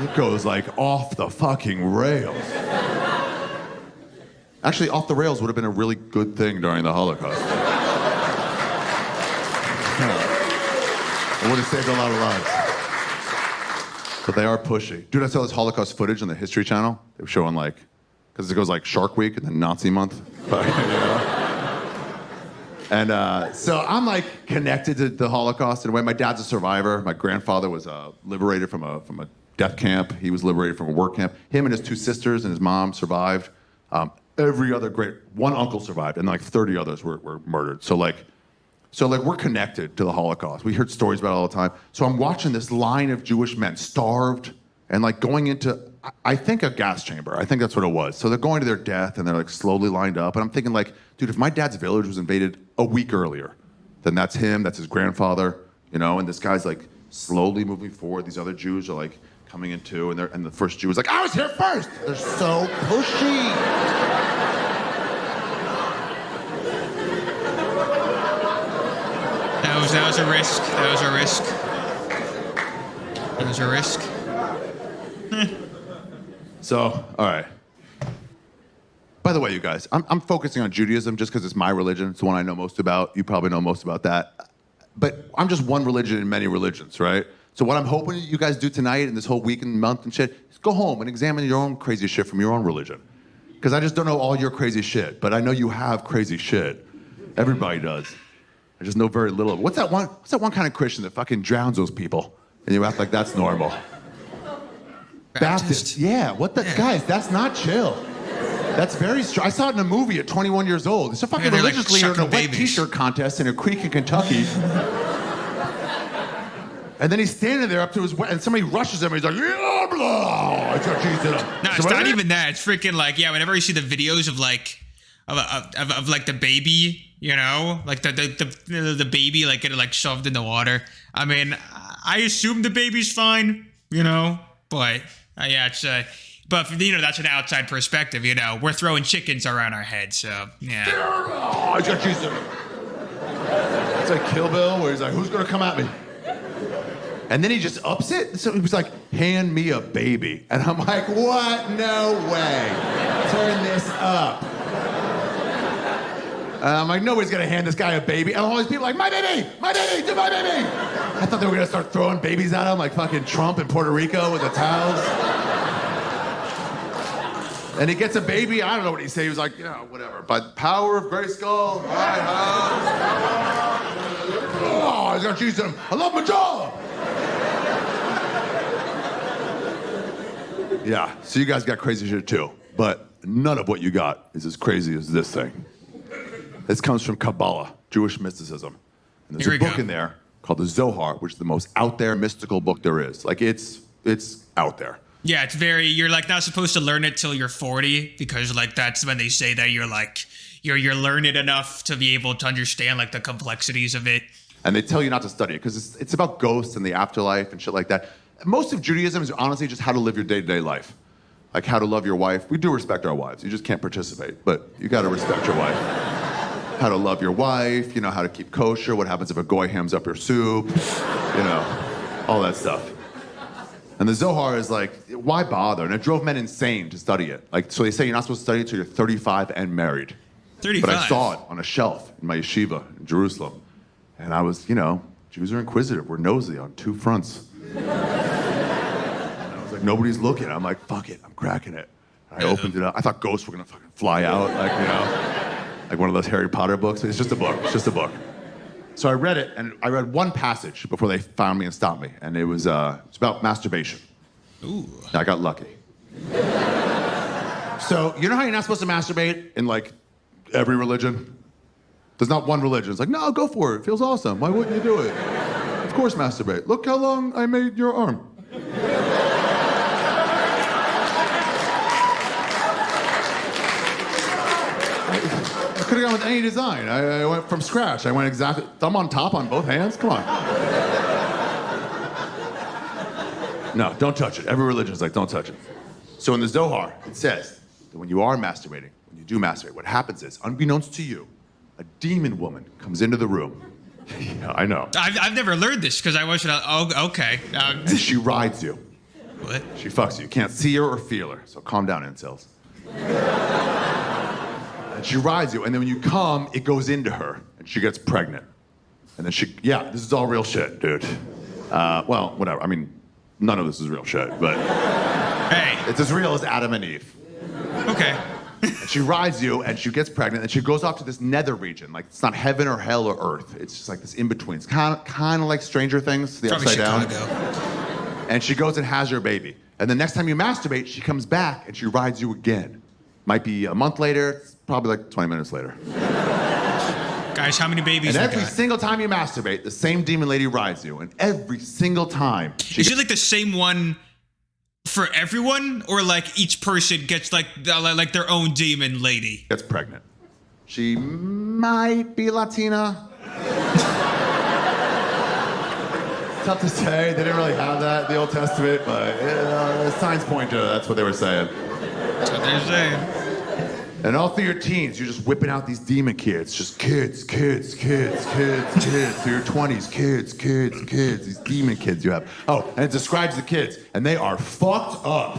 it goes like off the fucking rails. Actually, off the rails would have been a really good thing during the Holocaust. It would have saved a lot of lives. But they are pushy. Dude, I saw this Holocaust footage on the History Channel. They were showing like, because it goes like Shark Week and then Nazi Month. But, you know. And so I'm like connected to the Holocaust in a way. My dad's a survivor. My grandfather was liberated from a death camp. He was liberated from a work camp. Him and his 2 sisters and his mom survived. Every other one uncle survived, and like 30 others were murdered. So we're connected to the Holocaust. We heard stories about it all the time. So I'm watching this line of Jewish men starved and like going into, I think, a gas chamber. I think that's what it was. So they're going to their death and they're like slowly lined up. And I'm thinking like, dude, if my dad's village was invaded a week earlier, then that's him, that's his grandfather, you know, and this guy's like slowly moving forward. These other Jews are like coming in too, and the first Jew is like, I was here first. They're so pushy. That was a risk. That was a risk. That was a risk. So, all right. By the way, you guys, I'm focusing on Judaism just because it's my religion. It's the one I know most about. You probably know most about that. But I'm just one religion in many religions, right? So what I'm hoping you guys do tonight and this whole week and month and shit is go home and examine your own crazy shit from your own religion. Because I just don't know all your crazy shit, but I know you have crazy shit. Everybody does. I just know very little. What's that one kind of Christian that fucking drowns those people? And you act like that's normal. Baptist. Yeah, guys, that's not chill. That's very strong. I saw it in a movie at 21 years old. It's a fucking religious leader in a wet t-shirt contest in a creek in Kentucky. And then he's standing there up to his and somebody rushes him and he's like, yeah, blah. It's got cheese in him. No, it's not even that. It's freaking like, yeah, whenever you see the videos of like of like the baby, you know, like the baby like getting like shoved in the water. I mean, I assume the baby's fine, you know, but yeah, it's but you know, that's an outside perspective, you know. We're throwing chickens around our heads, so yeah. Oh, it's got cheese in him. It's like Kill Bill where he's like, who's gonna come at me? And then he just ups it. So he was like, hand me a baby. And I'm like, what? No way. Turn this up. And I'm like, nobody's gonna hand this guy a baby. And all these people are like, my baby, do my baby. I thought they were gonna start throwing babies at him like fucking Trump in Puerto Rico with the towels. And he gets a baby. I don't know what he said. He was like, yeah, whatever. By the power of Grayskull, I have... Oh, he's got cheese in him. I love my jaw. Yeah, so you guys got crazy shit too, but none of what you got is as crazy as this thing. This comes from Kabbalah, Jewish mysticism. And there's a book in there called the Zohar, which is the most out there mystical book there is. Like it's It's out there. Yeah, it's very, you're like not supposed to learn it till you're 40 because like that's when they say that you're like, you're learned enough to be able to understand like the complexities of it. And they tell you not to study it because it's about ghosts and the afterlife and shit like that. Most of Judaism is honestly just how to live your day-to-day life. Like how to love your wife. We do respect our wives. You just can't participate, but you gotta respect your wife. How to love your wife, how to keep kosher, what happens if a goy hams up your soup, all that stuff. And the Zohar is like, why bother? And it drove men insane to study it. Like, so they say you're not supposed to study it until you're 35 and married. 35? But I saw it on a shelf in my yeshiva in Jerusalem. And I was, Jews are inquisitive. We're nosy on two fronts. And I was like, nobody's looking. I'm like, fuck it, I'm cracking it. And I opened it up. I thought ghosts were gonna fucking fly out, like one of those Harry Potter books. It's just a book, it's just a book. So I read it, and I read one passage before they found me and stopped me, and it was it's about masturbation. Ooh. I got lucky. So you know how you're not supposed to masturbate in like every religion? There's not one religion. It's like, no, go for it. It feels awesome. Why wouldn't you do it? Of course masturbate. Look how long I made your arm. I could have gone with any design. I went from scratch. I went exactly, thumb on top on both hands. Come on. No, don't touch it. Every religion is like, don't touch it. So in the Zohar, it says that when you are masturbating, when you do masturbate, what happens is, unbeknownst to you, a demon woman comes into the room. Yeah, I know. I've never learned this because I watched it. Oh, okay. And she rides you. What? She fucks you. You can't see her or feel her. So calm down, incels. And she rides you, and then when you come, it goes into her, and she gets pregnant. And then this is all real shit, dude. Well, whatever. I mean, none of this is real shit, but Hey. it's as real as Adam and Eve. Okay. And she rides you, and she gets pregnant, and she goes off to this nether region. Like, it's not heaven or hell or earth. It's just like this in-between. It's kind of like Stranger Things, the Probably upside Chicago. down. And she goes and has her baby. And the next time you masturbate, she comes back, and she rides you again. Might be a month later, it's probably like 20 minutes later. Guys, how many babies And we every got? single time you masturbate, the same demon lady rides you. And every single time, Is it like the same one for everyone, or like each person gets like their own demon lady? gets pregnant. She might be Latina. Tough to say. They didn't really have that in the Old Testament, but signs point to that's what they were saying. That's what they're saying. And all through your teens, you're just whipping out these demon kids. Just kids. Through your 20s, kids. These demon kids you have. Oh, and it describes the kids, and they are fucked up.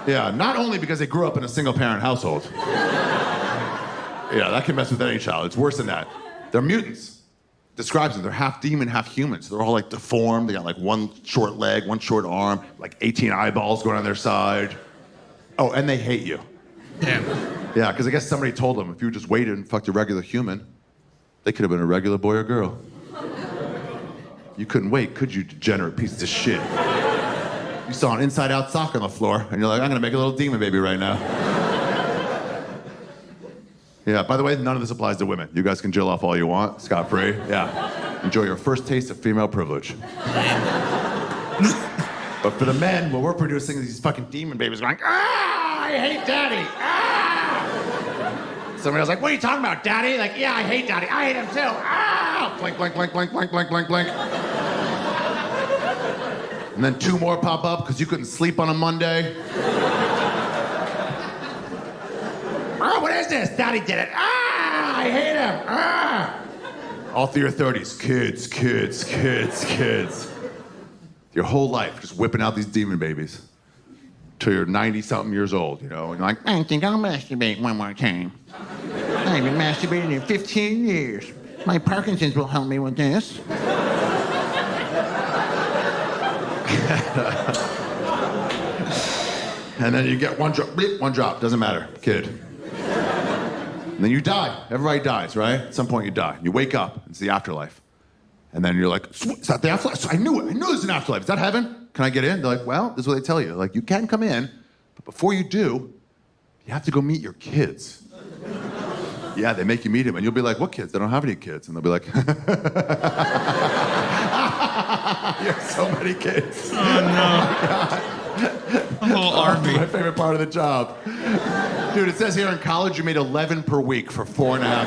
Yeah, not only because they grew up in a single-parent household. Yeah, that can mess with any child. It's worse than that. They're mutants. Describes them. They're half demon, half human. So they're all like deformed. They got like one short leg, one short arm, like 18 eyeballs going on their side. Oh, and they hate you. Damn. Yeah, because I guess somebody told them if you just waited and fucked a regular human, they could have been a regular boy or girl. You couldn't wait, could you, degenerate pieces of shit? You saw an inside-out sock on the floor, and you're like, I'm gonna make a little demon baby right now. Yeah, by the way, none of this applies to women. You guys can jill off all you want, scot-free. Yeah. Enjoy your first taste of female privilege. But for the men, what we're producing is these fucking demon babies going, I hate daddy. Somebody else like, what are you talking about, daddy? Like, yeah, I hate daddy. I hate him too. Blink. And then two more pop up because you couldn't sleep on a Monday. What is this? Daddy did it. I hate him. All through your 30s, kids. Your whole life just whipping out these demon babies. Till you're 90-something years old, and you're like, I think I'll masturbate one more time. I've been masturbating in 15 years. My Parkinson's will help me with this. And then you get one drop, doesn't matter, kid. And then you die. Everybody dies, right? At some point you die. You wake up, it's the afterlife. And then you're like, is that the afterlife? I knew it. I knew there's an afterlife. Is that heaven? Can I get in? They're like, well, this is what they tell you. Like, you can come in, but before you do, you have to go meet your kids. Yeah, they make you meet them, and you'll be like, what kids? They don't have any kids. And they'll be like, You have so many kids. Oh, no. A whole army. My favorite part of the job. Dude, it says here in college you made 11 per week for 4.5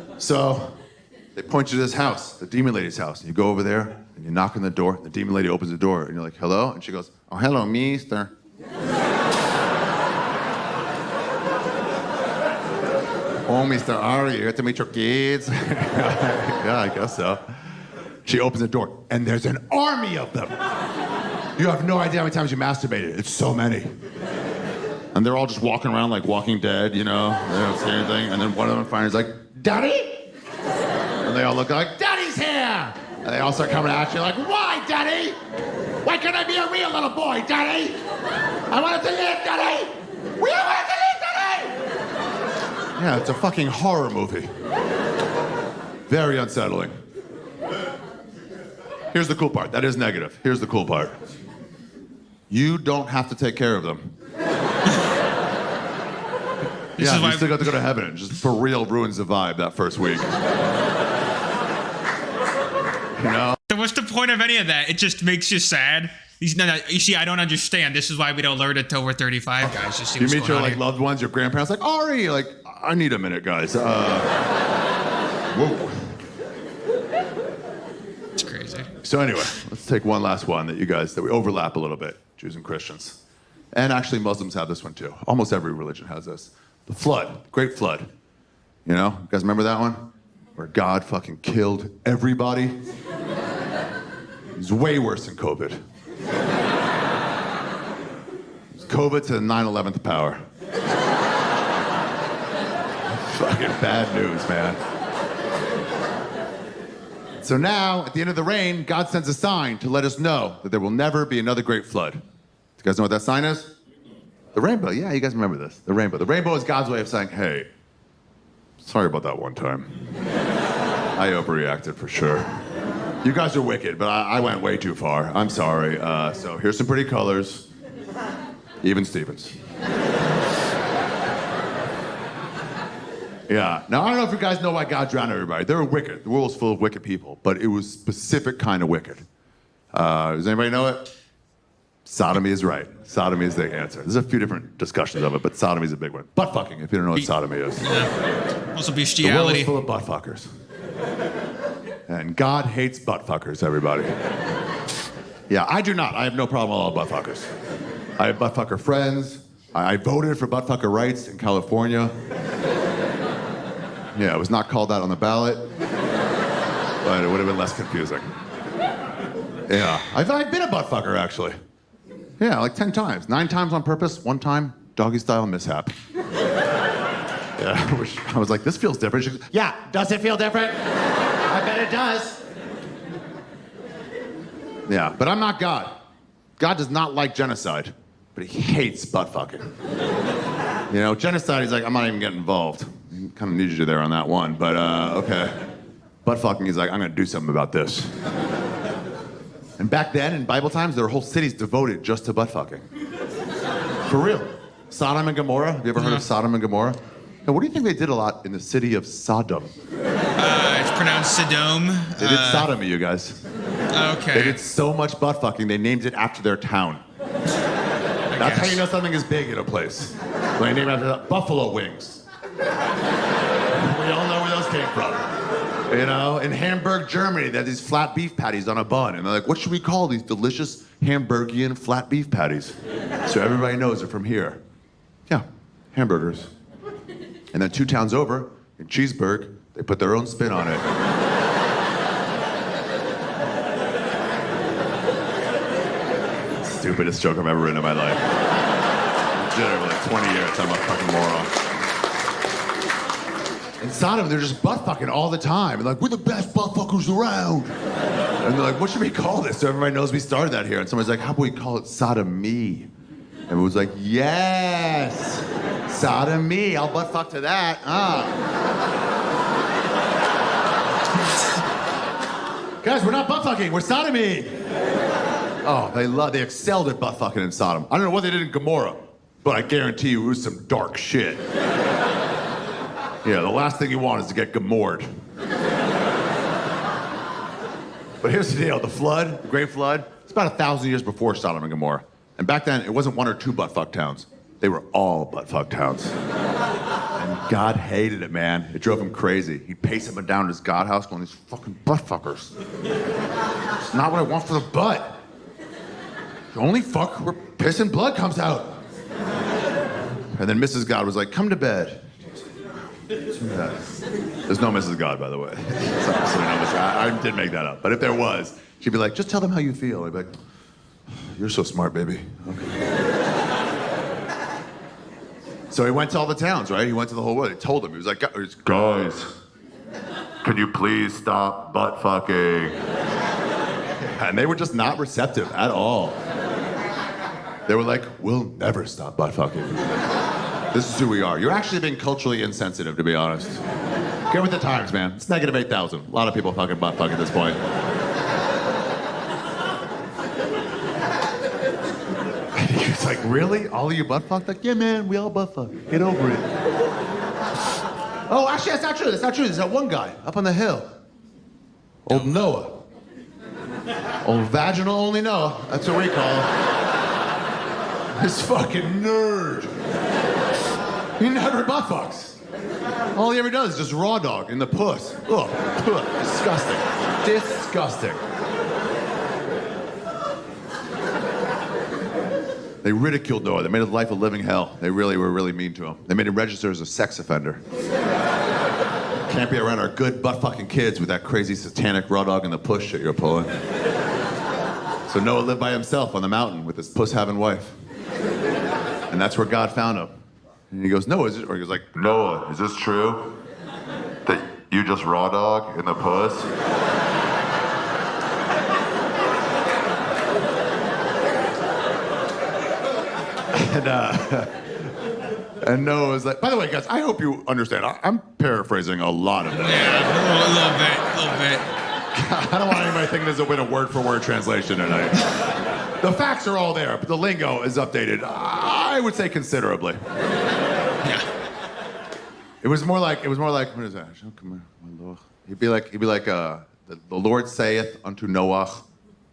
years. So, they point you to this house, the demon lady's house. And you go over there, and you knock on the door, and the demon lady opens the door, and you're like, hello? And she goes, oh, hello, mister. Oh, Mr. Ari, you here to meet your kids? Yeah, I guess so. She opens the door, and there's an army of them. You have no idea how many times you masturbated. It's so many. And they're all just walking around like Walking Dead, you know? They don't say anything. And then one of them finally is like, Daddy? And they all look like, Daddy's here! And they all start coming at you like, why, Daddy? Why can't I be a real little boy, Daddy? I wanted to live, Daddy! We all wanted to live, Daddy! Yeah, it's a fucking horror movie. Very unsettling. Here's the cool part. That is negative. Here's the cool part. You don't have to take care of them. You still got to go to heaven. It just for real ruins the vibe that first week. You know? So what's the point of any of that? It just makes you sad. You see, I don't understand. This is why we don't learn it till we're 35, guys. Just see you what's meet your going on like here. loved ones, your grandparents, like Ari, like I need a minute, guys. Whoa. It's crazy. So anyway, let's take one last one that we overlap a little bit, Jews and Christians. And actually Muslims have this one too. Almost every religion has this. The flood, Great Flood. You know, you guys remember that one? Where God fucking killed everybody? It's way worse than COVID. It's COVID to the 9/11th power. Fucking bad news, man. So now, at the end of the rain, God sends a sign to let us know that there will never be another great flood. Do you guys know what that sign is? The rainbow. Yeah, you guys remember this. The rainbow. The rainbow is God's way of saying, hey, sorry about that one time. I overreacted for sure. You guys are wicked, but I went way too far. I'm sorry. So here's some pretty colors. Even Stevens. Yeah. Now, I don't know if you guys know why God drowned everybody. They were wicked. The world was full of wicked people, but it was specific kind of wicked. Does anybody know it? Sodomy is right. Sodomy is the answer. There's a few different discussions of it, but sodomy is a big one. Butt fucking, if you don't know what sodomy is. Yeah. Also The world bestiality. is full of butt fuckers. And God hates butt fuckers, everybody. Yeah, I do not. I have no problem with all butt fuckers. I have butt fucker friends. I voted for butt fucker rights in California. Yeah, it was not called out on the ballot, but it would have been less confusing. Yeah, I've been a butt fucker, actually. Yeah, like 10 times. 9 times on purpose, 1 time, doggy style mishap. Yeah, I was like, this feels different. She goes, yeah, does it feel different? I bet it does. Yeah, but I'm not God. God does not like genocide, but he hates butt fucking. You know, genocide, he's like, I'm not even getting involved. He kind of needed you there on that one, but okay. Butt fucking, he's like, I'm gonna do something about this. And back then, in Bible times, there were whole cities devoted just to butt fucking. For real. Sodom and Gomorrah. Have you ever heard of Sodom and Gomorrah? Now, what do you think they did a lot in the city of Sodom? It's pronounced Sodom. They did sodomy, you guys. Okay. They did so much butt fucking, they named it after their town. That's how you know something is big in a place. When they name it after Buffalo Wings. We all know where those came from. You know, in Hamburg, Germany, they had these flat beef patties on a bun. And they're like, what should we call these delicious Hamburgian flat beef patties? So everybody knows they're from here. Yeah, hamburgers. And then 2 towns over, in Cheeseburg, they put their own spin on it. Stupidest joke I've ever written in my life. Literally, like 20 years, I'm a fucking moron. In Sodom, they're just butt fucking all the time. And like, we're the best butt fuckers around. And they're like, what should we call this? So everybody knows we started that here. And somebody's like, how about we call it sodomy? And everyone's like, yes, sodomy. I'll butt fuck to that. Guys, we're not butt fucking, we're sodomy. Oh, they excelled at butt fucking in Sodom. I don't know what they did in Gomorrah, but I guarantee you it was some dark shit. Yeah, the last thing you want is to get gomored. But here's the deal, the flood, the Great Flood, it's about 1,000 years before Sodom and Gomorrah. And back then, it wasn't one or two butt-fuck towns. They were all butt-fuck towns. And God hated it, man. It drove him crazy. He'd pace up and down his God house going, these fucking butt-fuckers. It's not what I want for the butt. The only fuck where piss and blood comes out. And then Mrs. God was like, come to bed. There's no Mrs. God, by the way. I did make that up. But if there was, she'd be like, just tell them how you feel. I'd be like, you're so smart, baby. Okay. So he went to all the towns, right? He went to the whole world. He told them. He was like, guys, can you please stop butt fucking? And they were just not receptive at all. They were like, we'll never stop butt fucking. This is who we are. You're actually being culturally insensitive, to be honest. Get with the times, man. It's negative 8,000. A lot of people fucking butt fuck at this point. He's like, really? All of you butt fucked? Like, yeah, man, we all butt fuck. Get over it. Oh, actually, that's not true. That's not true. There's that one guy up on the hill. Old Noah. Old vaginal only Noah. That's what we call him. This fucking nerd. He never butt fucks. All he ever does is just raw dog in the puss. Ugh, disgusting. Disgusting. They ridiculed Noah. They made his life a living hell. They really were really mean to him. They made him register as a sex offender. Can't be around our good butt-fucking kids with that crazy satanic raw dog in the puss shit you're pulling. So Noah lived by himself on the mountain with his puss-having wife. And that's where God found him. And he goes, Noah, is it? Or he goes like, Noah, is this true? That you just raw dog in the puss? And Noah was like, by the way, guys, I hope you understand. I'm paraphrasing a lot of this. Yeah, a little bit. I don't want anybody thinking there's a word-for-word translation tonight. The facts are all there, but the lingo is updated, I would say considerably. Yeah. It was more like, what is that? Come here, my Lord. He'd be like, the Lord saith unto Noah,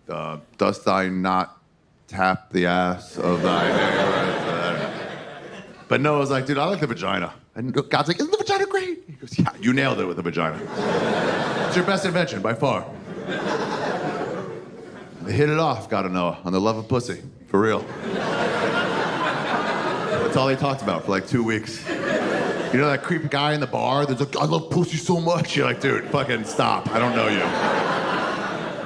dost thou not tap the ass of thy... But Noah's like, dude, I like the vagina. And God's like, isn't the vagina great? He goes, yeah, you nailed it with the vagina. It's your best invention, by far. They hit it off, God and Noah, on the love of pussy, for real. That's all they talked about for like 2 weeks. You know that creepy guy in the bar that's like, I love pussy so much? You're like, dude, fucking stop, I don't know you.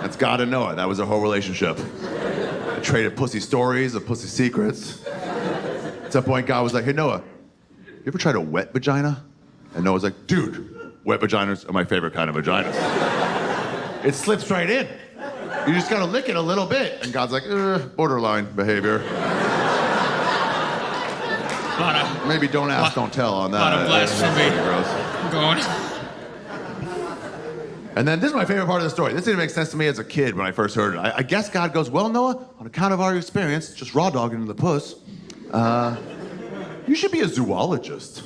That's God and Noah, that was their whole relationship. They traded pussy stories and pussy secrets. At some point, God was like, hey, Noah, you ever tried a wet vagina? And Noah's like, dude, wet vaginas are my favorite kind of vaginas. It slips right in. You just gotta lick it a little bit. And God's like, borderline behavior. Maybe don't ask, don't tell on that. A lot of blasphemy going. And then this is my favorite part of the story. This didn't make sense to me as a kid when I first heard it. I guess God goes, well, Noah, on account of our experience, just raw dogging in the puss, you should be a zoologist.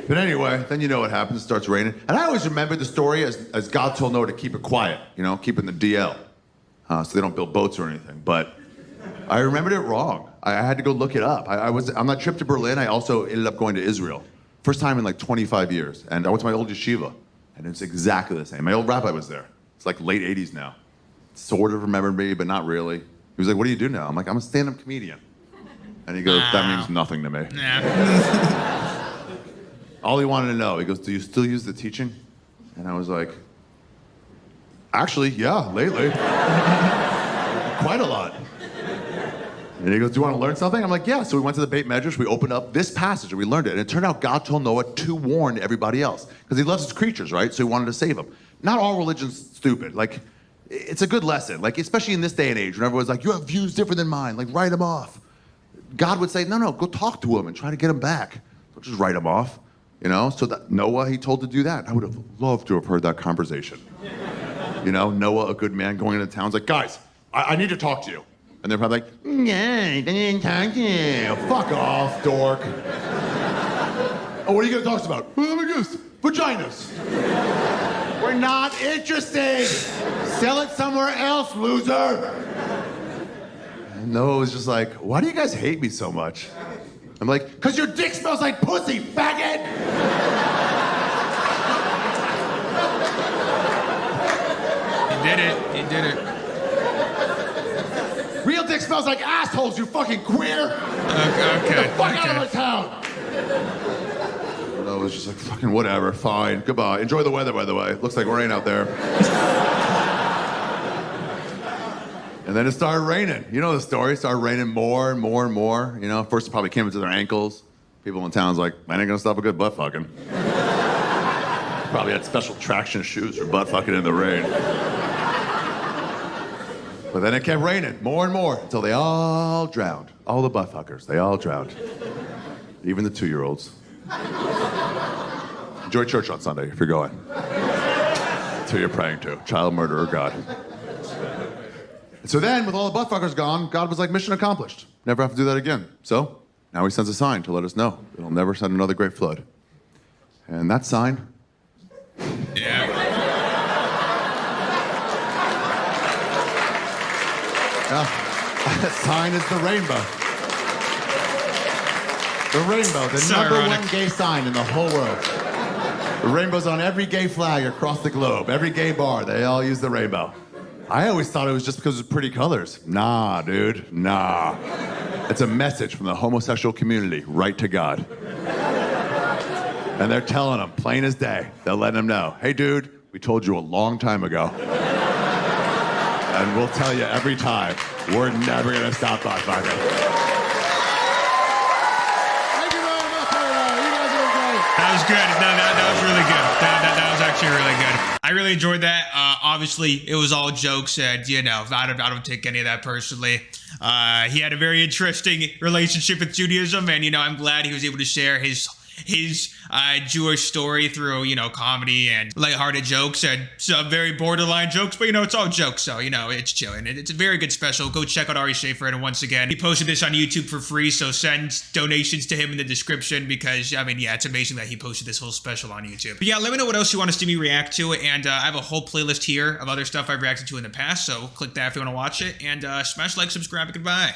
But anyway, then you know what happens. It starts raining. And I always remember the story as God told Noah to keep it quiet, you know, keep it in the DL. So they don't build boats or anything. But I remembered it wrong. I had to go look it up. On that trip to Berlin, I also ended up going to Israel. First time in like 25 years. And I went to my old yeshiva. And it's exactly the same. My old rabbi was there. It's like late 80s now. Sort of remembered me, but not really. He was like, what do you do now? I'm like, I'm a stand-up comedian. And he goes, that means nothing to me. Nah. All he wanted to know, he goes, do you still use the teaching? And I was like, actually, yeah, lately. Quite a lot. And he goes, do you want to learn something? I'm like, yeah. So we went to the Beit Medrash, we opened up this passage, and we learned it. And it turned out God told Noah to warn everybody else. Because he loves his creatures, right? So he wanted to save them. Not all religion's stupid. Like, it's a good lesson. Like, especially in this day and age, when everyone's like, you have views different than mine. Like, write them off. God would say, no, go talk to him and try to get him back. Don't just write him off. You know, so that Noah, he told to do that. I would have loved to have heard that conversation. You know, Noah, a good man, going into town's like, guys, I need to talk to you. And they're probably like, yeah, I didn't talk to you. Fuck off, dork. Oh, what are you gonna talk about? Oh my goodness, vaginas. We're not interested. Sell it somewhere else, loser. And Noah was just like, why do you guys hate me so much? I'm like, cause your dick smells like pussy, faggot. He did it. Real dick smells like assholes, you fucking queer. Okay. Get the fuck out of my town. I was just like, fucking whatever, fine, goodbye. Enjoy the weather, by the way. Looks like rain out there. And then it started raining. You know the story. It started raining more and more and more. You know, first it probably came into their ankles. People in town's like, man, ain't gonna stop a good butt fucking. Probably had special traction shoes for butt fucking in the rain. But then it kept raining more and more until they all drowned. All the butt fuckers, they all drowned. Even the 2-year-olds. Enjoy church on Sunday if you're going. That's who you're praying to, child murderer God. And so then, with all the butt fuckers gone, God was like, mission accomplished. Never have to do that again. So now he sends a sign to let us know it'll never send another great flood. And that sign. Yeah. That sign is the rainbow. The rainbow, the So number ironic. one gay sign in the whole world. The rainbow's on every gay flag across the globe. Every gay bar, they all use the rainbow. I always thought it was just because of pretty colors. Nah, dude, nah. It's a message from the homosexual community right to God. And they're telling them, plain as day, they're letting them know, hey, dude, we told you a long time ago. And we'll tell you every time, we're never gonna stop butt fucking. Thank you very much, everybody. You guys are great. That was good. That was really good. That was actually really good. I really enjoyed that. Obviously, it was all jokes, and I don't take any of that personally. He had a very interesting relationship with Judaism, and I'm glad he was able to share his Jewish story through comedy and lighthearted jokes and some very borderline jokes, but it's all jokes, so it's chilling. It's a very good special. Go check out Ari Shaffir, and once again, he posted this on YouTube for free, so send donations to him in the description because it's amazing that he posted this whole special on YouTube. But yeah, let me know what else you want to see me react to, and I have a whole playlist here of other stuff I've reacted to in the past, so click that if you want to watch it, and smash like, subscribe, and goodbye.